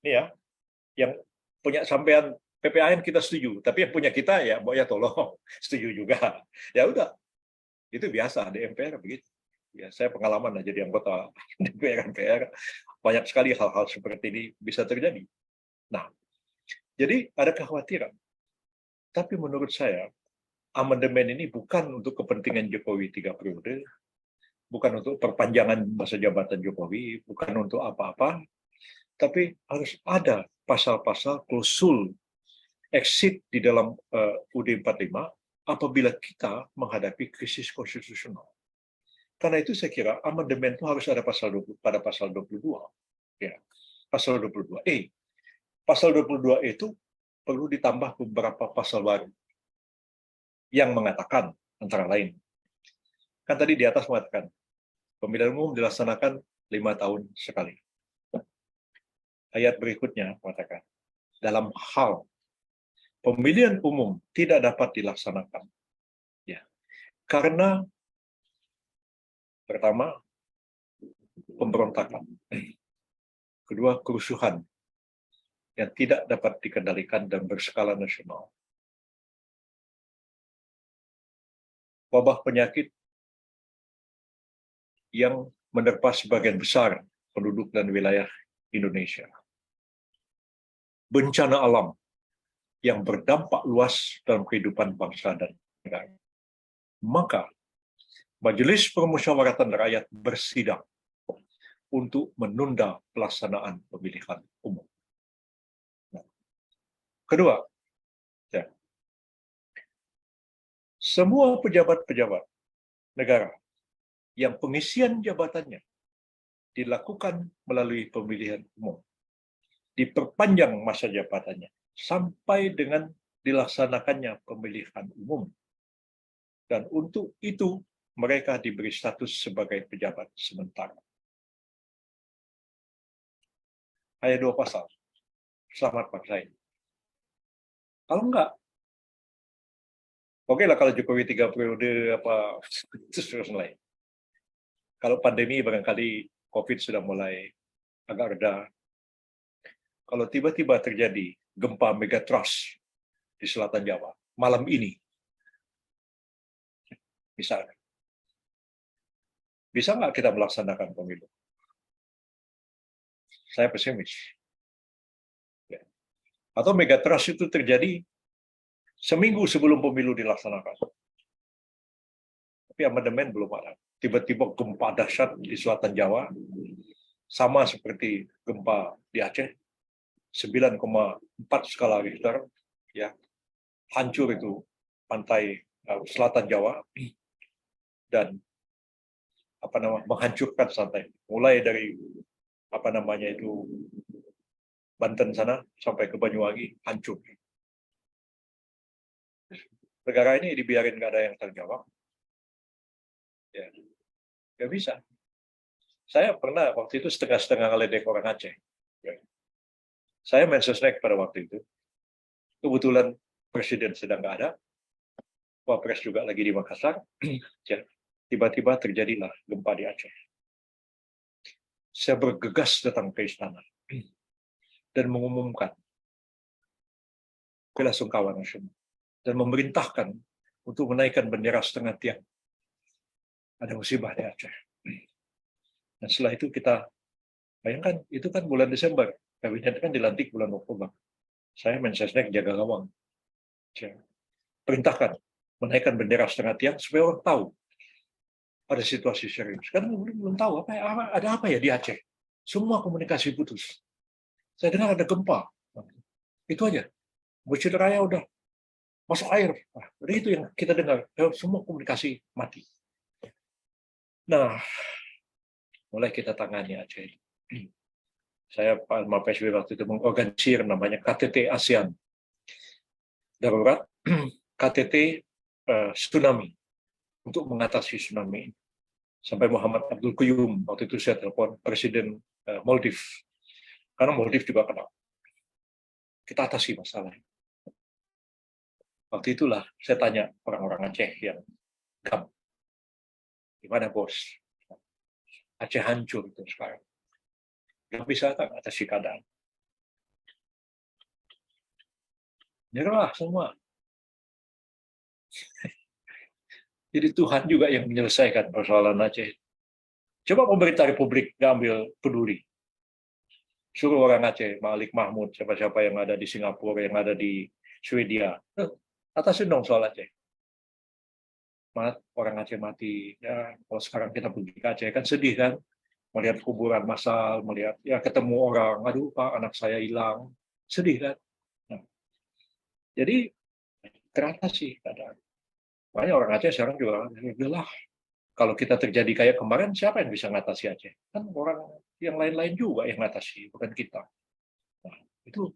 Ini ya, yang punya sampean PPHN kita setuju, tapi yang punya kita ya tolong setuju juga. Ya udah, itu biasa di MPR begitu. Ya, saya pengalaman lah jadi anggota DPR MPR, banyak sekali hal-hal seperti ini bisa terjadi. Nah, jadi ada kekhawatiran. Tapi menurut saya, amandemen ini bukan untuk kepentingan Jokowi 3 periode, bukan untuk perpanjangan masa jabatan Jokowi, bukan untuk apa-apa, tapi harus ada pasal-pasal klausul exit di dalam UUD 45 apabila kita menghadapi krisis konstitusional. Karena itu saya kira amandemen itu harus ada pada pasal 22. Ya, pasal 22E. Pasal 22E itu perlu ditambah beberapa pasal baru yang mengatakan antara lain. Kan tadi di atas mengatakan pemilihan umum dilaksanakan 5 tahun sekali. Ayat berikutnya mengatakan, dalam hal pemilihan umum tidak dapat dilaksanakan. Ya, karena pertama, pemberontakan. Kedua, kerusuhan yang tidak dapat dikendalikan dan berskala nasional. Wabah penyakit yang menerpa sebagian besar penduduk dan wilayah Indonesia. Bencana alam yang berdampak luas dalam kehidupan bangsa dan negara. Maka, Majelis Permusyawaratan Rakyat bersidang untuk menunda pelaksanaan pemilihan umum. Kedua, ya, semua pejabat-pejabat negara yang pengisian jabatannya dilakukan melalui pemilihan umum, diperpanjang masa jabatannya sampai dengan dilaksanakannya pemilihan umum. Dan untuk itu mereka diberi status sebagai pejabat sementara. Hanya 2 pasal. Selamat Pak Said. Kalau enggak, oke lah kalau Jokowi 3 periode apa terus lain. Kalau pandemi barangkali COVID sudah mulai agak reda. Kalau tiba-tiba terjadi gempa megatrust di selatan Jawa malam ini, misalnya, bisa nggak kita melaksanakan pemilu? Saya pesimis. Ya. Atau megatrust itu terjadi seminggu sebelum pemilu dilaksanakan. Tapi amandemen belum ada. Tiba-tiba gempa dahsyat di selatan Jawa, sama seperti gempa di Aceh, 9,4 skala Richter, ya, hancur itu pantai selatan Jawa dan menghancurkan santai, mulai dari Banten sana sampai ke Banyuwangi hancur. Negara ini dibiarin nggak ada yang terjawab, ya nggak bisa. Saya pernah waktu itu setengah-setengah ngeledek orang Aceh. Ya. Saya mensesnek pada waktu itu. Kebetulan presiden sedang nggak ada, Wapres juga lagi di Makassar. Ya, tiba-tiba terjadilah gempa di Aceh. Saya bergegas datang ke istana dan mengumumkan bela sungkawa nasional dan memerintahkan untuk menaikkan bendera setengah tiang. Ada musibah di Aceh. Dan setelah itu kita bayangkan, itu kan bulan Desember, kabinet kan dilantik bulan Oktober. Saya mensesnek jaga gawang. Saya perintahkan menaikkan bendera setengah tiang supaya orang tahu ada situasi serius. Kan belum tahu ada apa ya di Aceh. Semua komunikasi putus. Saya dengar ada gempa. Itu aja. Bukit Raya udah masuk air. Nah, itu yang kita dengar. Semua komunikasi mati. Nah, mulai kita tangani Aceh. Saya Pak PSB waktu itu mengorganisir namanya KTT ASEAN. Darurat KTT tsunami untuk mengatasi tsunami. Sampai Muhammad Abdul Qayyum waktu itu saya telepon Presiden Maldives. Karena Maldives juga kena. Kita atasi masalah. Waktu itulah saya tanya orang-orang Aceh yang gam. Gimana bos? Aceh hancur itu sekarang. Nggak bisa kan atasi keadaan. Nyerah semua. Jadi Tuhan juga yang menyelesaikan persoalan Aceh. Coba pemerintah Republik nggak ambil peduli. Suruh orang Aceh, Malik Mahmud, siapa-siapa yang ada di Singapura, yang ada di Swedia, atasin dong soal Aceh. Orang Aceh mati. Ya, kalau sekarang kita pergi ke Aceh kan sedih kan, melihat kuburan massal, melihat ya ketemu orang, aduh Pak, anak saya hilang, sedih kan. Nah, jadi teratasi keadaan. Makanya orang Aceh sekarang juga, lah kalau kita terjadi kayak kemarin, siapa yang bisa ngatasi Aceh? Kan orang yang lain-lain juga yang ngatasi, bukan kita. Nah, itu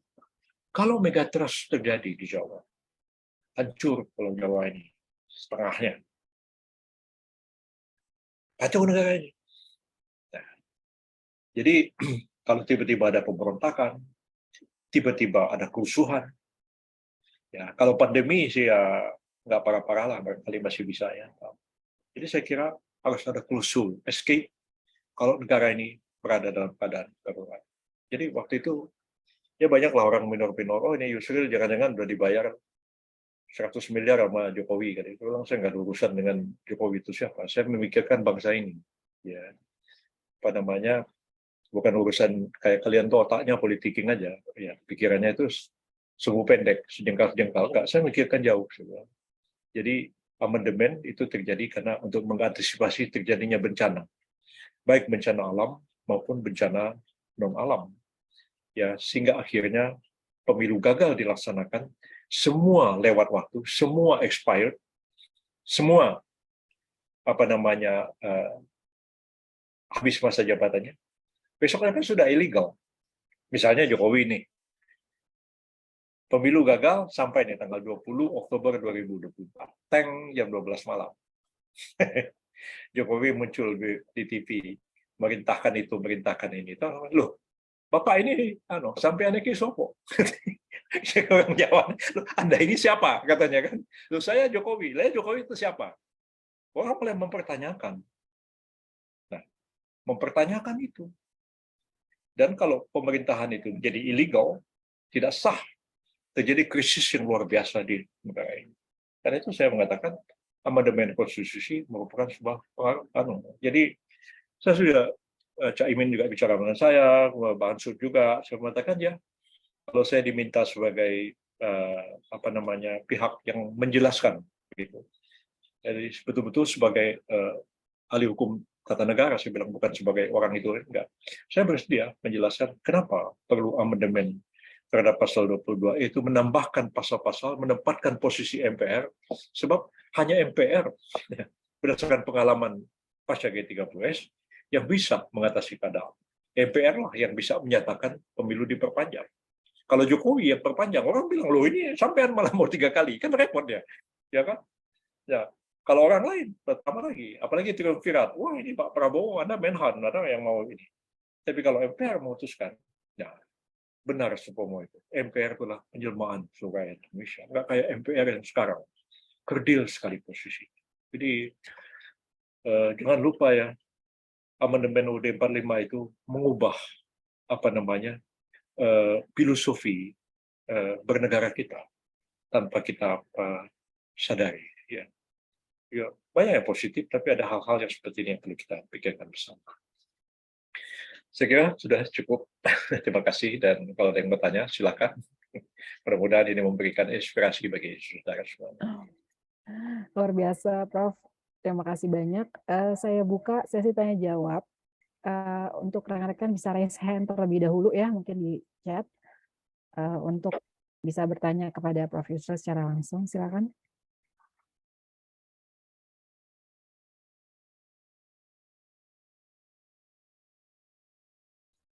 kalau megatrust terjadi di Jawa, hancur Pulau Jawa ini setengahnya, kacau negara ini. Nah, jadi kalau tiba-tiba ada pemberontakan, tiba-tiba ada kerusuhan, ya kalau pandemi sih ya nggak parah-parah lah, barangkali masih bisa ya. Jadi saya kira harus ada klausul escape kalau negara ini berada dalam keadaan darurat. Jadi waktu itu ya banyaklah orang minor-minor, oh ini Yusril jangan-jangan udah dibayar 100 miliar sama Jokowi kan. Itu bilang saya nggak ada urusan dengan Jokowi itu siapa. Saya memikirkan bangsa ini. Ya, apa namanya, bukan urusan kayak kalian tuh otaknya politiking aja. Ya, pikirannya itu sungguh pendek, sejengkal-sejengkal. Enggak, saya mikirkan jauh. Sebenarnya. Jadi amandemen itu terjadi karena untuk mengantisipasi terjadinya bencana. Baik bencana alam maupun bencana non-alam. Ya, sehingga akhirnya pemilu gagal dilaksanakan, semua lewat waktu, semua expired, semua apa namanya habis masa jabatannya. Besoknya kan sudah ilegal. Misalnya Jokowi nih, pemilu gagal sampai nih tanggal 20 Oktober 2024, tank jam 12 malam. Jokowi muncul di TV, merintahkan itu, merintahkan ini. Loh, Bapak ini sampai aneh sopo. Orang Jawa, Anda ini siapa? Katanya kan. Loh, saya Jokowi. Lah Jokowi itu siapa? Orang mulai mempertanyakan. Nah, mempertanyakan itu. Dan kalau pemerintahan itu menjadi ilegal, tidak sah, terjadi krisis yang luar biasa di negara ini. Karena itu saya mengatakan amandemen konstitusi merupakan sebuah Jadi saya sudah Cak Imin juga bicara dengan saya, Bang Ansur juga, saya mengatakan ya, kalau saya diminta sebagai pihak yang menjelaskan, gitu. Jadi betul-betul sebagai ahli hukum tata negara, saya bilang bukan sebagai orang itu, enggak. Saya bersedia menjelaskan kenapa perlu amandemen terhadap pasal 22 itu menambahkan pasal-pasal, menempatkan posisi MPR, sebab hanya MPR ya, berdasarkan pengalaman pasca G30S yang bisa mengatasi keadaan. MPR lah yang bisa menyatakan pemilu diperpanjang. Kalau Jokowi yang perpanjang, orang bilang loh ini sampean malah mau 3 kali, kan repot ya kan? Ya, kalau orang lain pertama lagi, apalagi triumvirat, wah ini Pak Prabowo, Anda menhan, ada yang mau ini. Tapi kalau MPR memutuskan, ya benar semua itu. MPR itulah penjelmaan seluruh rakyat Indonesia. Nggak kayak MPR yang sekarang, kerdil sekali posisi. Jadi jangan lupa ya, amandemen UUD 45 itu mengubah filosofi bernegara kita tanpa kita sadari. Ya, banyak yang positif, tapi ada hal-hal yang seperti ini yang perlu kita pikirkan bersama. Saya kira sudah cukup. Terima kasih, dan kalau ada yang bertanya, silakan. Mudah-mudahan ini memberikan inspirasi bagi saudara semua. Luar biasa, Prof. Terima kasih banyak. Saya buka sesi tanya-jawab. Untuk rekan-rekan bisa raise hand terlebih dahulu ya, mungkin di chat. Untuk bisa bertanya kepada Prof. Yusril secara langsung, silakan.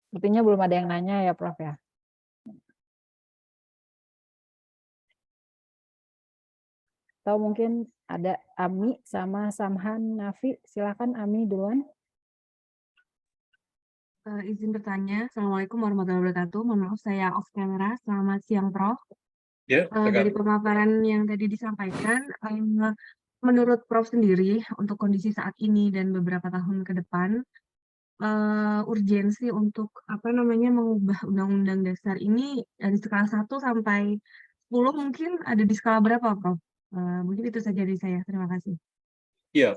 Sepertinya belum ada yang nanya ya, Prof. ya. Atau mungkin ada Ami sama Samhan Nafi. Silakan Ami duluan. Izin bertanya. Assalamualaikum warahmatullahi wabarakatuh. Mohon maaf saya off camera. Selamat siang, Prof. Ya, Dari pemaparan yang tadi disampaikan, menurut Prof sendiri untuk kondisi saat ini dan beberapa tahun ke depan, urgensi untuk mengubah Undang-Undang Dasar ini dari skala 1 sampai 10 mungkin ada di skala berapa, Prof? Mungkin itu saja dari saya. Terima kasih. Iya,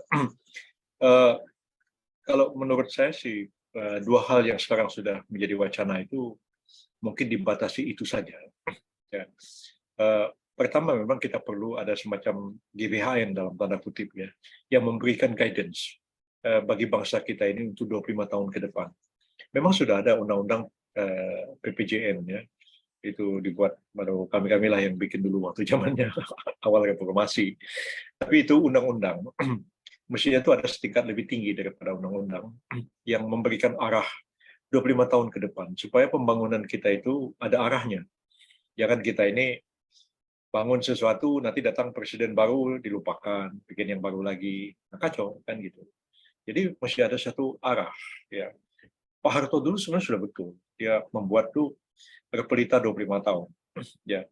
kalau menurut saya sih dua hal yang sekarang sudah menjadi wacana itu mungkin dibatasi itu saja. Ya. Pertama memang kita perlu ada semacam GBHN dalam tanda kutip ya, yang memberikan guidance bagi bangsa kita ini untuk 25 tahun ke depan. Memang sudah ada undang-undang PPJN ya, itu dibuat baru kami lah yang bikin dulu waktu zamannya awal reformasi. Tapi itu undang-undang mestinya itu ada setingkat lebih tinggi daripada undang-undang yang memberikan arah 25 tahun ke depan supaya pembangunan kita itu ada arahnya. Jangan kita ini bangun sesuatu nanti datang presiden baru dilupakan, bikin yang baru lagi, nah, kacau kan gitu. Jadi mesti ada satu arah ya. Pak Harto dulu sebenarnya sudah betul, dia membuat tuh Repelita 25 tahun ya.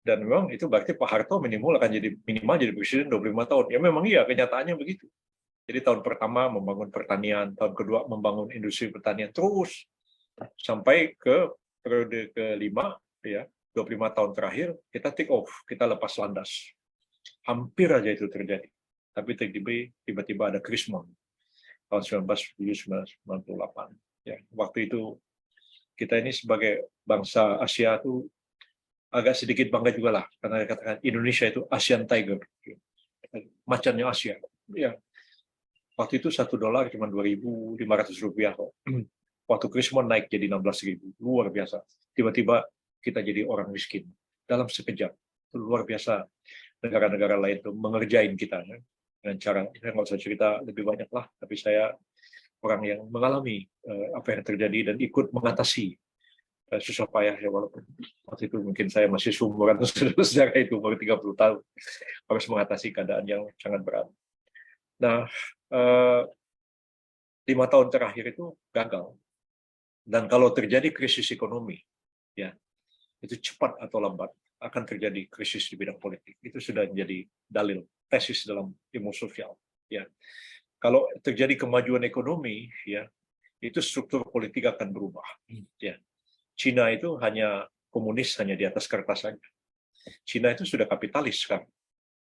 Dan memang itu berarti Pak Harto minimal jadi presiden 25 tahun. Ya memang iya, kenyataannya begitu. Jadi tahun pertama membangun pertanian, tahun kedua membangun industri pertanian terus sampai ke periode kelima ya, 25 tahun terakhir kita take off, kita lepas landas. Hampir aja itu terjadi. Tapi tiba-tiba ada Krismon tahun 1998. Ya, waktu itu kita ini sebagai bangsa Asia itu agak sedikit bangga juga lah karena katakan Indonesia itu Asian Tiger, macannya Asia. Ya, waktu itu $1 cuma 2.500 rupiah kok. Waktu Krismon naik jadi 16.000, luar biasa. Tiba-tiba kita jadi orang miskin dalam sekejap. Itu luar biasa. Negara-negara lain tuh mengerjain kita ya. Dengan cara, saya nggak usah cerita lebih banyak lah, tapi saya orang yang mengalami apa yang terjadi dan ikut mengatasi susah payah ya, walaupun waktu itu mungkin saya masih seumuran sejarah itu baru 30 tahun harus mengatasi keadaan yang sangat berat. Nah, 5 tahun terakhir itu gagal. Dan kalau terjadi krisis ekonomi, ya itu cepat atau lambat akan terjadi krisis di bidang politik. Itu sudah menjadi dalil, tesis dalam ilmu sosial. Ya, kalau terjadi kemajuan ekonomi, ya itu struktur politik akan berubah. Ya, Cina itu hanya komunis hanya di atas kertas saja. Cina itu sudah kapitalis kan,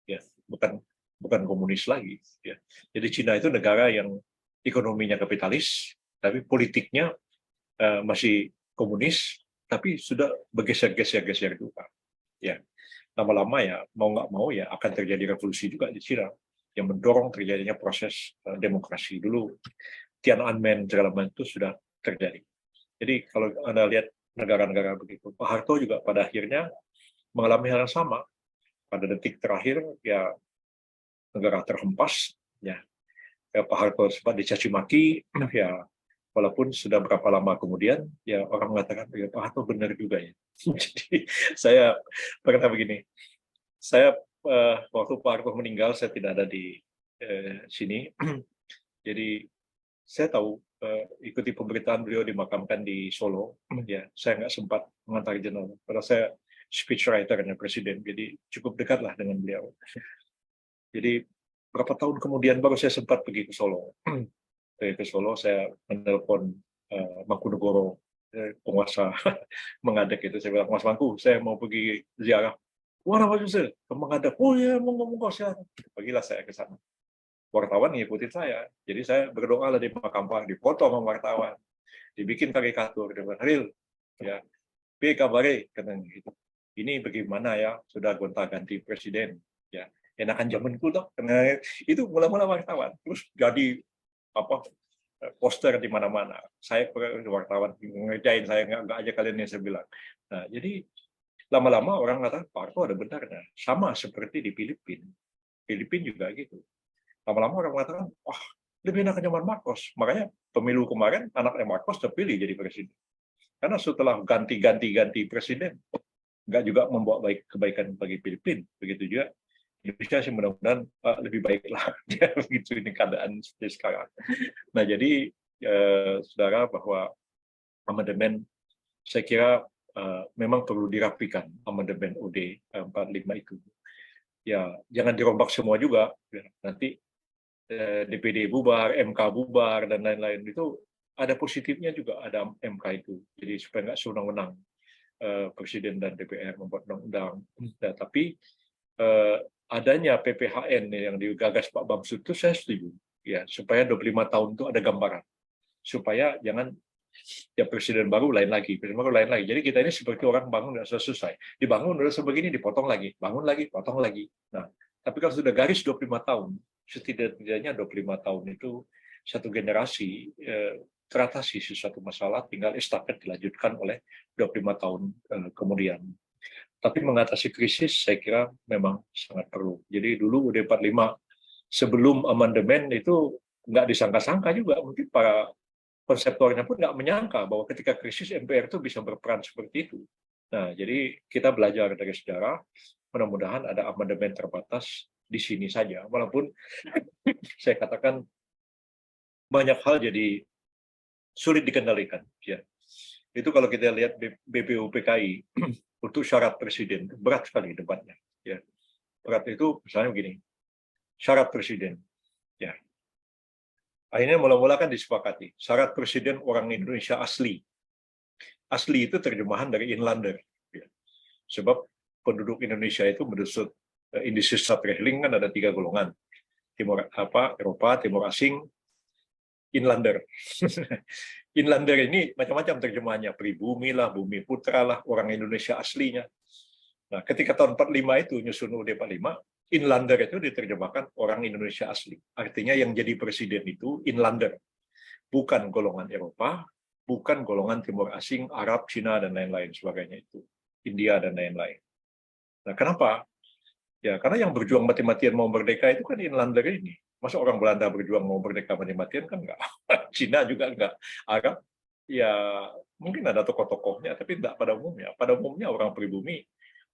ya bukan komunis lagi. Ya, jadi Cina itu negara yang ekonominya kapitalis, tapi politiknya masih komunis, tapi sudah bergeser-geser juga. Ya, lama-lama ya mau nggak mau ya akan terjadi revolusi juga di Cina yang mendorong terjadinya proses demokrasi. Dulu Tiananmen segala macam itu sudah terjadi. Jadi kalau Anda lihat negara-negara begitu, Pak Harto juga pada akhirnya mengalami hal yang sama. Pada detik terakhir ya negara terhempas, ya Pak Harto sempat dicaci maki, ya walaupun sudah berapa lama kemudian ya orang mengatakan ya Pak Harto benar juga ya. Jadi saya pernah begini, saya waktu Pak Harto meninggal saya tidak ada di sini, jadi saya tahu ikuti pemberitaan beliau dimakamkan di Solo, ya saya nggak sempat mengantar jenazah, karena saya speechwriter-nya presiden, jadi cukup dekat lah dengan beliau. Jadi berapa tahun kemudian baru saya sempat pergi ke Solo. Ke Solo saya menelpon Mangkunegoro, penguasa menghadap itu. Saya bilang, Mas Mangku, saya mau pergi ziarah. Wah, apa Yusuf? Menghadap. Oh ya, monggo silakan. Pergilah saya ke sana. Wartawan ngikutin saya. Jadi saya berdoa lah di makam Pak, dipoto sama wartawan. Dibikin karikatur. Dia bilang, Haril, ya, P kabare, katanya gitu. Ini bagaimana ya, sudah gonta-ganti presiden. Ya, enakan zamanku dong. Karena itu mula-mula wartawan. Terus jadi apa poster di mana-mana. Saya wartawan ngerjain, saya nggak aja kalian yang saya bilang. Nah, jadi lama-lama orang kata Pak Harto ada benarnya. Sama seperti di Filipina. Filipina juga gitu. Lama-lama orang mengatakan, wah lebih enak zaman Marcos. Makanya pemilu kemarin anaknya Marcos terpilih jadi presiden. Karena setelah ganti presiden, nggak juga membawa kebaikan bagi Filipina. Begitu juga Indonesia sih mudah-mudahan lebih baik lah. Begitu ini keadaan seperti sekarang. Nah jadi saudara bahwa amandemen saya kira memang perlu dirapikan amandemen UD 45 itu. Ya jangan dirombak semua juga. Nanti DPD bubar, MK bubar dan lain-lain itu ada positifnya juga ada MK itu. Jadi supaya nggak sewenang-wenang Presiden dan DPR membuat undang-undang. Nah, tapi adanya PPHN yang digagas Pak Bamsud itu saya setuju. ya supaya 25 tahun itu ada gambaran, supaya jangan ya presiden baru lain lagi, presiden baru lain lagi. Jadi kita ini seperti orang bangun nggak selesai, dibangun udah sebegini, dipotong lagi, bangun lagi, potong lagi. Nah, tapi kalau sudah garis 25 tahun, setidaknya 25 tahun itu satu generasi teratasi sesuatu masalah, tinggal estafet dilanjutkan oleh 25 tahun kemudian. Tapi mengatasi krisis saya kira memang sangat perlu. Jadi dulu UUD 45 sebelum amandemen itu nggak disangka-sangka juga, mungkin para konseptornya pun nggak menyangka bahwa ketika krisis MPR itu bisa berperan seperti itu. Nah, jadi kita belajar dari sejarah, mudah-mudahan ada amandemen terbatas di sini saja. Walaupun saya katakan banyak hal jadi sulit dikendalikan. Ya. Itu kalau kita lihat BPUPKI untuk syarat presiden, berat sekali debatnya. Ya. Berat itu misalnya begini, syarat presiden. Ya. Akhirnya mula-mula kan disepakati, syarat presiden orang Indonesia asli. Asli itu terjemahan dari inlander. Ya. Sebab penduduk Indonesia itu menurut indices Satrehling kan ada 3 golongan. Eropa, timur asing, inlander. Inlander ini macam-macam terjemahannya, pribumi lah, bumi putra lah, orang Indonesia aslinya. Nah, ketika tahun 45 itu nyusun UUD 45, inlander itu diterjemahkan orang Indonesia asli. Artinya yang jadi presiden itu inlander. Bukan golongan Eropa, bukan golongan timur asing, Arab, Cina, dan lain-lain sebagainya itu. India, dan lain-lain. Nah, kenapa? Ya, karena yang berjuang mati-matian mau merdeka itu kan inlander ini. Masa orang Belanda berjuang mau merdeka mati-matian kan enggak. Cina juga enggak. Arab, ya mungkin ada tokoh-tokohnya, tapi enggak pada umumnya. Pada umumnya orang pribumi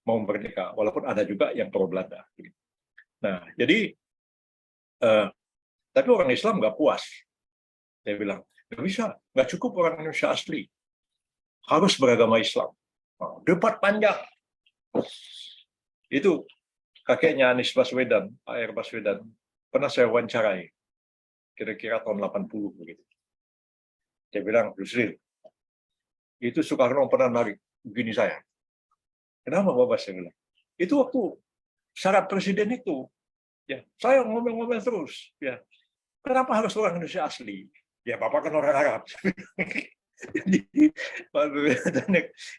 mau merdeka, walaupun ada juga yang pro Belanda. Nah, jadi tapi orang Islam nggak puas. Saya bilang, nggak bisa, nggak cukup orang Indonesia asli. Harus beragama Islam. Nah, debat panjang. Itu kakeknya Anies Baswedan, A.R. Baswedan, pernah saya wawancarai. Kira-kira tahun 80 begitu. Saya bilang, Yusril, itu Soekarno pernah narik begini saya. Kenapa Bapak, saya bilang? Itu waktu syarat presiden itu. Ya, saya ngomel-ngomel terus. Ya, kenapa harus orang Indonesia asli? Ya, Bapak kan orang Arab. Jadi,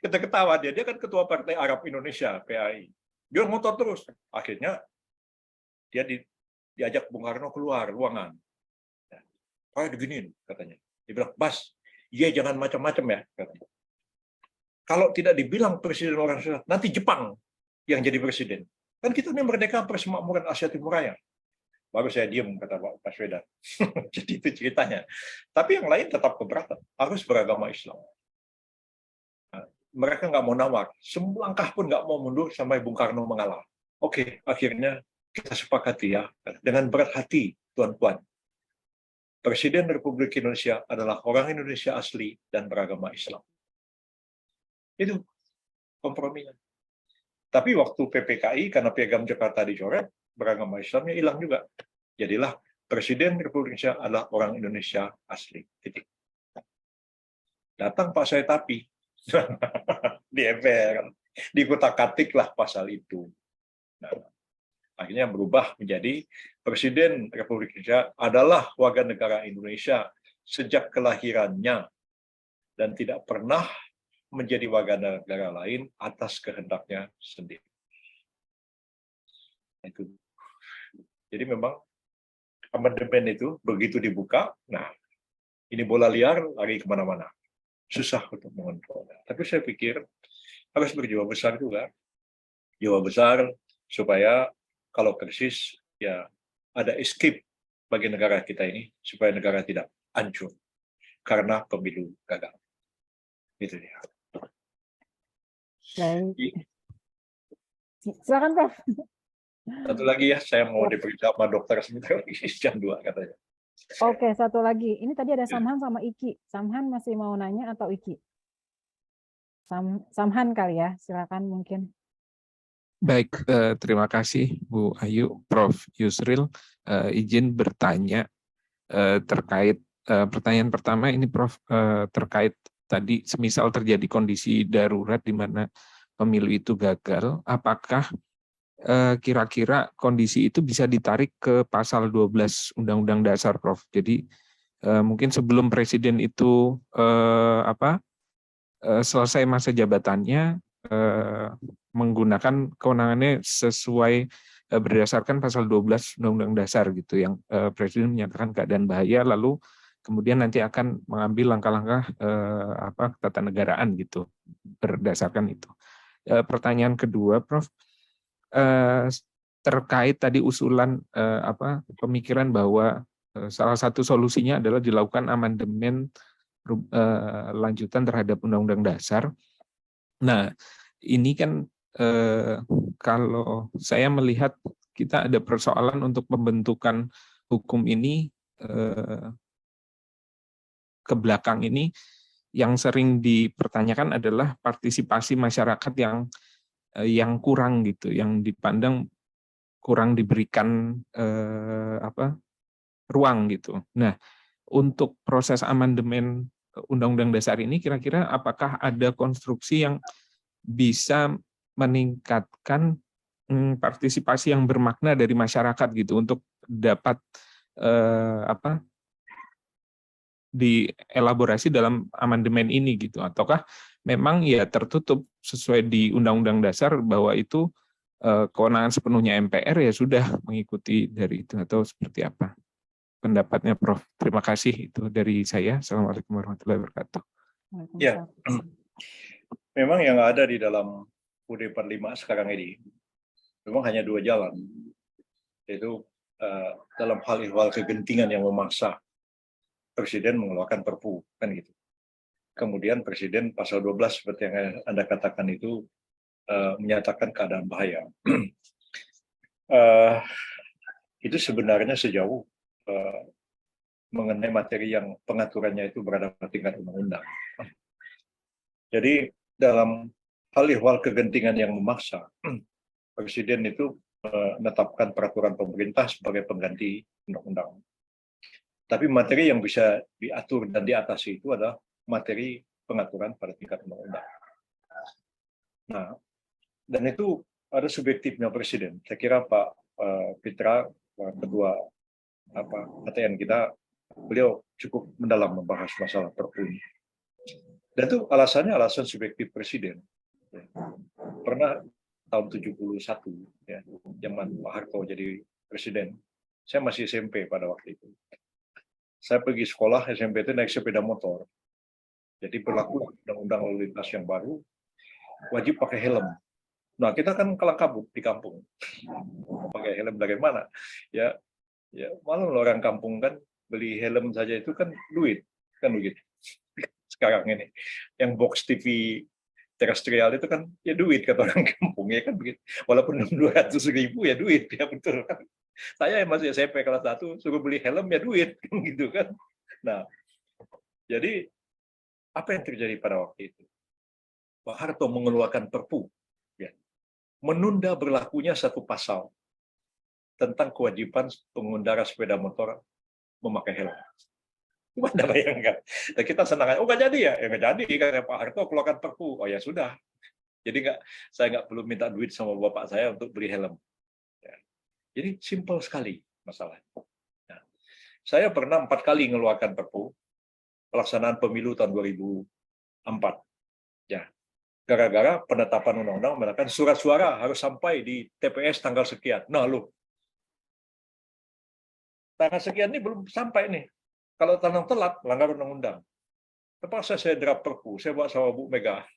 kita ketawa dia kan ketua Partai Arab Indonesia, PAI. Dia ngotot terus. Akhirnya dia diajak Bung Karno keluar ruangan. Ya, kayak begini katanya. Dia bilang, Bas, iya jangan macam-macam ya. Katanya. Kalau tidak dibilang presiden orang Indonesia, nanti Jepang yang jadi presiden. Kan kita ini merdeka persemakmuran Asia Timur Raya. Baru saya diem, kata Pak Baswedan. Jadi itu ceritanya. Tapi yang lain tetap keberatan. Harus beragama Islam. Nah, mereka nggak mau nawar. Selangkah pun nggak mau mundur sampai Bung Karno mengalah. Oke, akhirnya kita sepakati ya. Dengan berat hati, tuan-tuan. Presiden Republik Indonesia adalah orang Indonesia asli dan beragama Islam. Itu komprominya. Tapi waktu PPKI, karena Piagam Jakarta dicoret, beragama Islamnya hilang juga. Jadilah Presiden Republik Indonesia adalah orang Indonesia asli. Titik. Datang Pak Saetapi di MPR, dikutak-katiklah pasal itu. Nah, akhirnya berubah menjadi Presiden Republik Indonesia adalah warga negara Indonesia sejak kelahirannya dan tidak pernah menjadi warga negara lain atas kehendaknya sendiri. Itu. Jadi memang amandemen itu begitu dibuka, nah ini bola liar lari kemana-mana, susah untuk mengontrolnya. Tapi saya pikir harus berjiwa besar juga, jiwa besar supaya kalau krisis ya ada escape bagi negara kita ini supaya negara tidak hancur karena pemilu gagal. Itu dia. Baik. Silakan Prof. Satu lagi ya, saya mau diperiksa sama dokter sebentar lagi, jam 2 katanya. Oke, satu lagi. Ini tadi ada Samhan sama Iki. Samhan masih mau nanya atau Iki? Samhan kali ya, silakan mungkin. Baik, terima kasih Bu Ayu, Prof. Yusril. Izin bertanya terkait pertanyaan pertama ini Prof, terkait tadi semisal terjadi kondisi darurat di mana pemilu itu gagal, apakah kira-kira kondisi itu bisa ditarik ke pasal 12 Undang-Undang Dasar, Prof. Jadi mungkin sebelum Presiden itu selesai masa jabatannya, menggunakan kewenangannya sesuai berdasarkan pasal 12 Undang-Undang Dasar gitu, yang Presiden menyatakan keadaan bahaya, lalu kemudian nanti akan mengambil langkah-langkah ketatanegaraan gitu berdasarkan itu. Pertanyaan kedua, Prof, terkait tadi usulan pemikiran bahwa salah satu solusinya adalah dilakukan amandemen lanjutan terhadap Undang-Undang Dasar. Nah, ini kan kalau saya melihat kita ada persoalan untuk pembentukan hukum ini ke belakang ini, yang sering dipertanyakan adalah partisipasi masyarakat yang kurang gitu, yang dipandang kurang diberikan ruang gitu. Nah, untuk proses amandemen Undang-Undang Dasar ini kira-kira apakah ada konstruksi yang bisa meningkatkan partisipasi yang bermakna dari masyarakat gitu untuk dapat dielaborasi dalam amandemen ini gitu, ataukah memang ya tertutup sesuai di Undang-Undang Dasar bahwa itu kewenangan sepenuhnya MPR, ya sudah mengikuti dari itu, atau seperti apa pendapatnya, Prof? Terima kasih, itu dari saya. Assalamualaikum warahmatullahi wabarakatuh. Ya, memang yang ada di dalam UUD 45 sekarang ini memang hanya dua jalan, yaitu dalam hal ihwal kegentingan yang memaksa Presiden mengeluarkan Perpu, kan gitu. Kemudian Presiden pasal 12 seperti yang Anda katakan itu menyatakan keadaan bahaya. Itu sebenarnya sejauh mengenai materi yang pengaturannya itu berada pada tingkat undang-undang. Jadi dalam hal ihwal kegentingan yang memaksa, Presiden itu menetapkan peraturan pemerintah sebagai pengganti undang-undang. Tapi materi yang bisa diatur dan diatasi itu adalah materi pengaturan pada tingkat undang-undang. Nah, dan itu ada subjektifnya Presiden. Saya kira Pak Pitra, Ketua ATN kita, beliau cukup mendalam membahas masalah Perpu ini. Dan itu alasannya alasan subjektif Presiden. Pernah tahun 71, ya, zaman Pak Harto jadi Presiden, saya masih SMP pada waktu itu. Saya pergi sekolah SMP itu naik sepeda motor. Jadi berlaku undang-undang lalu lintas yang baru, wajib pakai helm. Nah, kita kan kelang kabut di kampung. Pakai helm bagaimana? Ya malu orang kampung kan beli helm saja itu kan duit, kan begitu. Sekarang ini yang box TV terestrial itu kan ya duit kata orang kampung, ya kan begitu. Walaupun 200.000 ya duit, ya betul kan. Saya yang masih SMP kelas 1 suruh beli helm ya duit, kan gitu kan. Nah, jadi apa yang terjadi pada waktu itu? Pak Harto mengeluarkan Perpu, ya, menunda berlakunya satu pasal tentang kewajiban pengendara sepeda motor memakai helm. Coba Anda bayangkan. Dan kita senang aja, oh nggak jadi ya? Ya nggak jadi, karena Pak Harto keluarkan Perpu. Oh ya sudah. Jadi saya nggak perlu minta duit sama bapak saya untuk beli helm. Ya. Jadi simpel sekali masalahnya. Nah, saya pernah 4 kali mengeluarkan Perpu pelaksanaan pemilu tahun 2004. Ya, gara-gara penetapan undang-undang mengatakan surat suara harus sampai di TPS tanggal sekian. Nah, tanggal sekian ini belum sampai nih. Kalau tanggal telat, melanggar undang-undang. Terpaksa saya draft Perpu, saya bawa sama Bu Mega.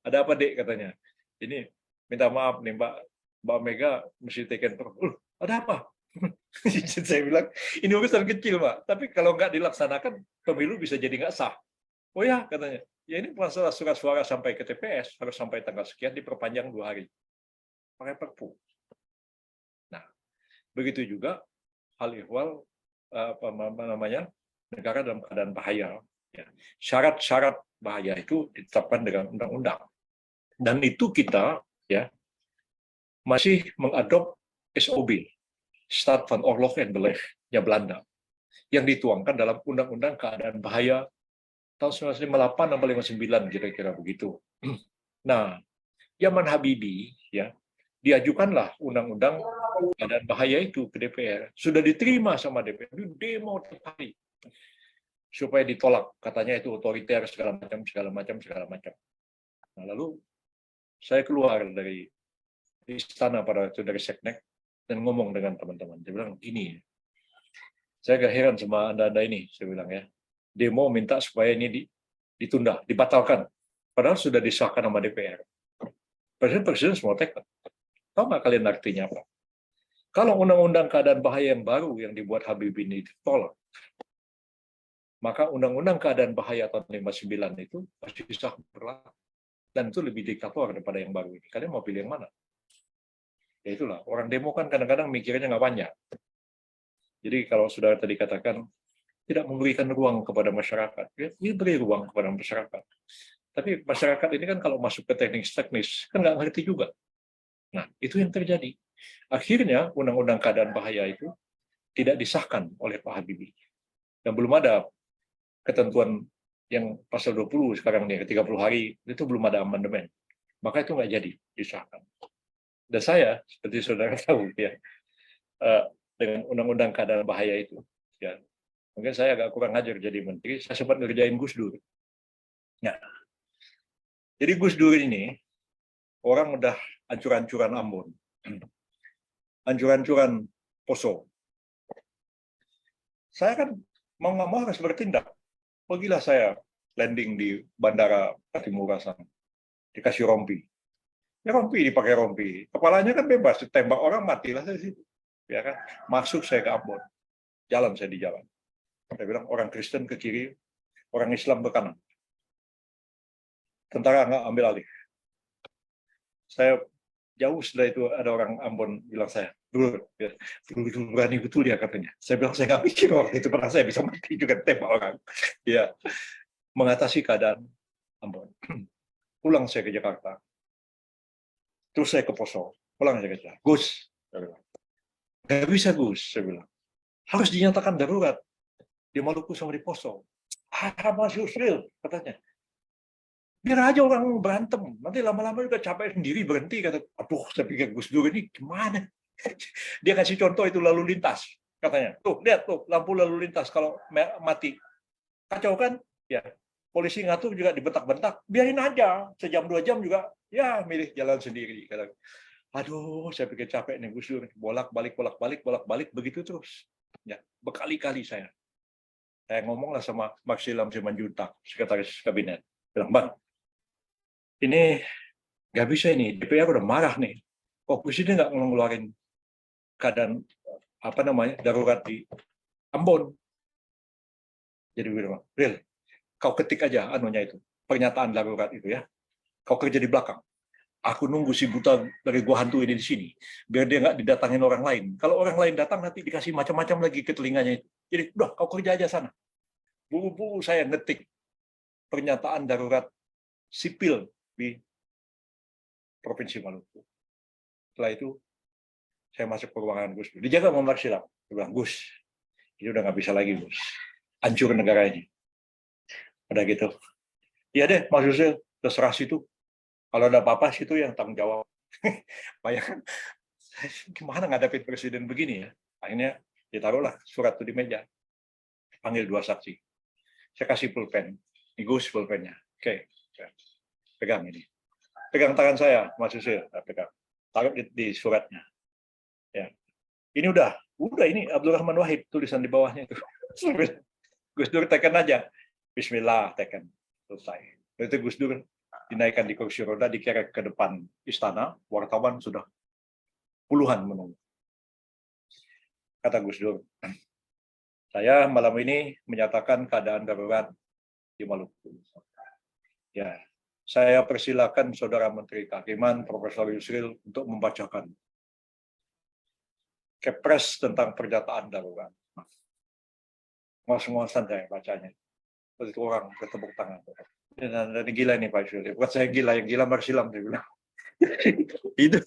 Ada apa, Dek, katanya. Ini minta maaf nih, Mbak Mega mesti taken Perpu. Ada apa? Saya bilang, ini urusan kecil, Pak. Tapi kalau nggak dilaksanakan, pemilu bisa jadi nggak sah. Oh ya, katanya. Ya ini masalah surat suara sampai ke TPS, harus sampai tanggal sekian, diperpanjang 2 hari. Pakai Perpu. Nah, begitu juga hal ihwal negara dalam keadaan bahaya. Ya. Syarat-syarat bahaya itu ditetapkan dengan undang-undang. Dan itu kita ya masih mengadop SOB, Staat van Oorlog en Beleg-nya Belanda, yang dituangkan dalam undang-undang keadaan bahaya tahun 1958 sampai 59 kira-kira begitu. Nah, zaman Habibie ya diajukanlah undang-undang keadaan bahaya itu ke DPR. Sudah diterima sama DPR, demo tiap hari supaya ditolak. Katanya itu otoriter segala macam. Nah, lalu saya keluar dari istana pada waktu dari Seknek dan ngomong dengan teman-teman. Dia bilang gini, saya agak heran sama anda ini, saya bilang ya. Demo minta supaya ini ditunda, dibatalkan. Padahal sudah disahkan sama DPR. Presiden semua tekad. Tahu nggak kalian artinya apa? Kalau undang-undang keadaan bahaya yang baru yang dibuat Habibie ini ditolak, maka undang-undang keadaan bahaya tahun 59 itu pasti sah berlaku. Dan itu lebih diktator daripada yang baru ini. Kalian mau pilih yang mana? Ya itulah, orang demo kan kadang-kadang mikirnya nggak banyak. Jadi kalau saudara tadi katakan, tidak memberikan ruang kepada masyarakat. Ya, ini beri ruang kepada masyarakat. Tapi masyarakat ini kan kalau masuk ke teknis, kan nggak ngerti juga. Nah, itu yang terjadi. Akhirnya, undang-undang keadaan bahaya itu tidak disahkan oleh Pak Habibie. Dan belum ada ketentuan yang pasal 20 sekarang nih, 30 hari, itu belum ada amandemen. Maka itu nggak jadi disahkan. Dan saya, seperti saudara tahu, ya, dengan undang-undang keadaan bahaya itu, ya, mungkin saya agak kurang ajar jadi menteri, saya sempat ngerjain Gus Dur. Nah, jadi Gus Dur ini, orang udah hancur-hancuran Ambon, hancur-hancuran Poso. Saya kan mau nggak mau harus bertindak. Pergilah saya landing di Bandara Patimura sana, dikasih rompi. Ya rompi, dipakai rompi. Kepalanya kan bebas, ditembak orang matilah dari situ. Ya kan? Masuk saya ke Ambon, jalan saya di jalan. Saya bilang orang Kristen ke kiri, orang Islam ke kanan. Tentara nggak ambil alih. Saya jauh setelah itu ada orang Ambon bilang saya, dulu berani betul ya katanya. Saya bilang saya nggak mikir waktu itu pernah saya bisa mati juga tembak orang. Ya, mengatasi keadaan Ambon. Pulang saya ke Jakarta. Terus saya ke Poso. Pulang saya ke Jakarta. Gus, saya bilang, nggak bisa Gus, saya bilang. Harus dinyatakan darurat di Maluku sama di Poso. Mas Yusril, katanya. Biar aja orang berantem, nanti lama-lama juga capek sendiri berhenti. Kata, aduh, saya pikir Gus Dur ini gimana? Dia kasih contoh itu lalu lintas, katanya. Tuh, lihat tuh, lampu lalu lintas kalau mati. Kacau kan? Ya, polisi ngatur juga dibentak-bentak. Biarin aja, sejam 2 jam juga, ya milih jalan sendiri. Kata, aduh, saya pikir capek nih Gus Dur, bolak-balik, begitu terus. Ya, berkali-kali saya ngomonglah sama Maksilam Simanjuntak, sekretaris kabinet. Bilang, Bang, ini nggak bisa ini, DPR udah marah nih. Kok presiden nggak ngeluarin keadaan darurat di Ambon? Jadi bilang, Ril, kau ketik aja anunya itu, pernyataan darurat itu ya. Kau kerja di belakang. Aku nunggu si buta dari gua hantu ini di sini, biar dia nggak didatangin orang lain. Kalau orang lain datang nanti dikasih macam-macam lagi ke telinganya itu. Jadi udah kau kerja aja sana. Buru-buru saya ngetik pernyataan darurat sipil di Provinsi Maluku. Setelah itu saya masuk ke ruangan Gus. Dijaga sama Maksilam. Dia bilang, Gus, ini udah nggak bisa lagi Gus. Hancur negara ini. Udah gitu. Iya deh, Mas Yusril, terserah situ. Kalau ada apa-apa situ yang tanggung jawab. Bayangkan, gimana ngadepin presiden begini ya. Akhirnya ditaruhlah surat itu di meja. Panggil 2 saksi. Saya kasih pulpen. Ini Gus pulpennya. Oke. Pegang ini. Pegang tangan saya, Mas Yusril. Pegang. Taruh di suratnya. Ya. Ini udah ini Abdul Rahman Wahid tulisan di bawahnya itu. Gus Dur tekan aja. Bismillah tekan. Selesai. Itu Gus Dur dinaikkan di kursi roda, dikerek ke depan istana, wartawan sudah puluhan menunggu. Kata Gus Dur, saya malam ini menyatakan keadaan darurat di Maluku. Ya, saya persilakan Saudara Menteri Kehakiman, Profesor Yusril, untuk membacakan kepres tentang pernyataan darurat. Ngos-ngosan saya bacanya. Begitu orang bertepuk tangan. Dan gila nih Pak Yusril. Bukan saya gila, yang gila Maksilam. Itu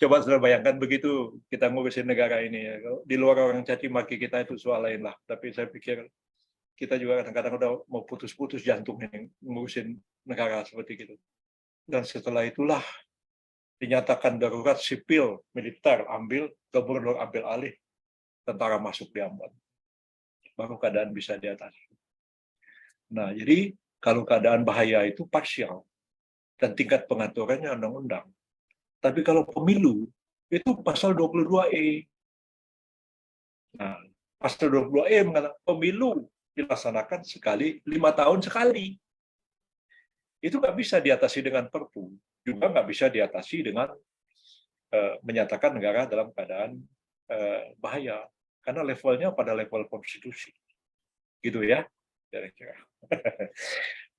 coba sudah bayangkan begitu kita ngurusin negara ini. Di luar orang caci maki kita itu soal lain lah. Tapi saya pikir kita juga kadang-kadang udah mau putus-putus jantungnya ngurusin negara seperti itu. Dan setelah itulah dinyatakan darurat sipil, militer ambil, gubernur ambil alih, tentara masuk di Ambon. Baru keadaan bisa diatasi. Nah, jadi kalau keadaan bahaya itu parsial dan tingkat pengaturannya undang-undang. Tapi kalau pemilu itu pasal 22E. Nah, pasal 22E mengatakan pemilu dilaksanakan sekali 5 tahun sekali. Itu nggak bisa diatasi dengan Perpu, juga nggak bisa diatasi dengan menyatakan negara dalam keadaan bahaya, karena levelnya pada level konstitusi, gitu ya, kira-kira.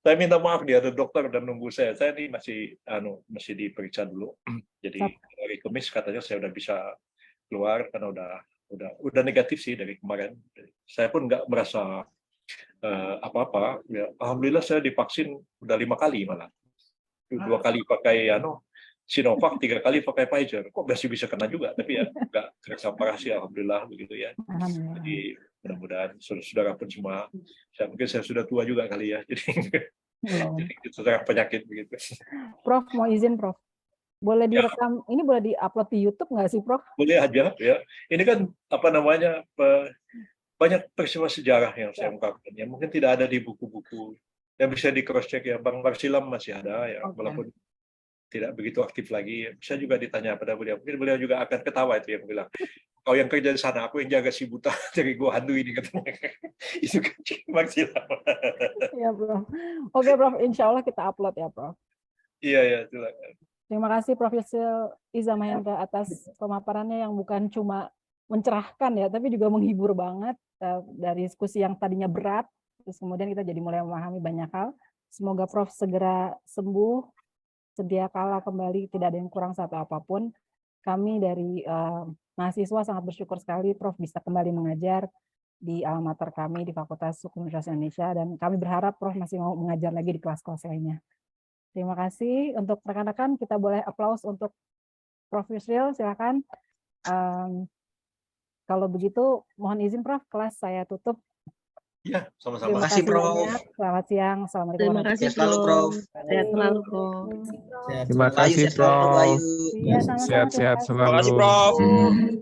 Saya minta maaf, dia ada dokter dan nunggu saya ini masih diperiksa dulu. Jadi hari Kamis katanya saya udah bisa keluar karena udah negatif sih dari kemarin. Saya pun nggak merasa apa-apa. Ya, alhamdulillah saya divaksin udah 5 kali malah. 2 kali pakai Sinovac, 3 kali pakai Pfizer. Kok masih bisa kena juga, tapi ya nggak terasa parah sih, alhamdulillah begitu ya. Jadi mudah-mudahan saudara-saudara pun semua, mungkin saya sudah tua juga kali ya, jadi secara penyakit begitu. Prof, mau izin Prof, boleh direkam, ini boleh di-upload di YouTube nggak sih Prof? Boleh aja ya. Ini kan banyak peristiwa sejarah yang saya ungkapkan ya, mungkin tidak ada di buku-buku yang bisa di cross check ya. Bang Marsilam masih ada ya, walaupun tidak begitu aktif lagi, bisa juga ditanya pada beliau. Mungkin beliau juga akan ketawa itu yang bilang, kau yang kerja di sana, aku yang jaga si buta dari gua hantu ini, katanya. Itu kan Marsilam. Iya Prof. Oke Prof, insya Allah kita upload ya Prof. Iya, silakan. Terima kasih Prof. Yusril Iza Mahendra atas pemaparannya yang bukan cuma mencerahkan ya, tapi juga menghibur banget dari diskusi yang tadinya berat, terus kemudian kita jadi mulai memahami banyak hal. Semoga Prof segera sembuh, sedia kala kembali, tidak ada yang kurang satu apapun. Kami dari mahasiswa sangat bersyukur sekali Prof bisa kembali mengajar di alma mater kami di Fakultas Hukum Universitas Indonesia, dan kami berharap Prof masih mau mengajar lagi di kelas-kelas lainnya. Terima kasih. Untuk rekan-rekan, kita boleh aplaus untuk Prof Yusril, silakan. Kalau begitu, mohon izin Prof, kelas saya tutup. Ya, sama-sama. Terima kasih Prof. Selamat siang. Assalamualaikum. Terima kasih Prof. Sehat selalu Prof. Terima kasih Prof. Iya, sama-sama. Sehat-sehat Terima kasih. selalu.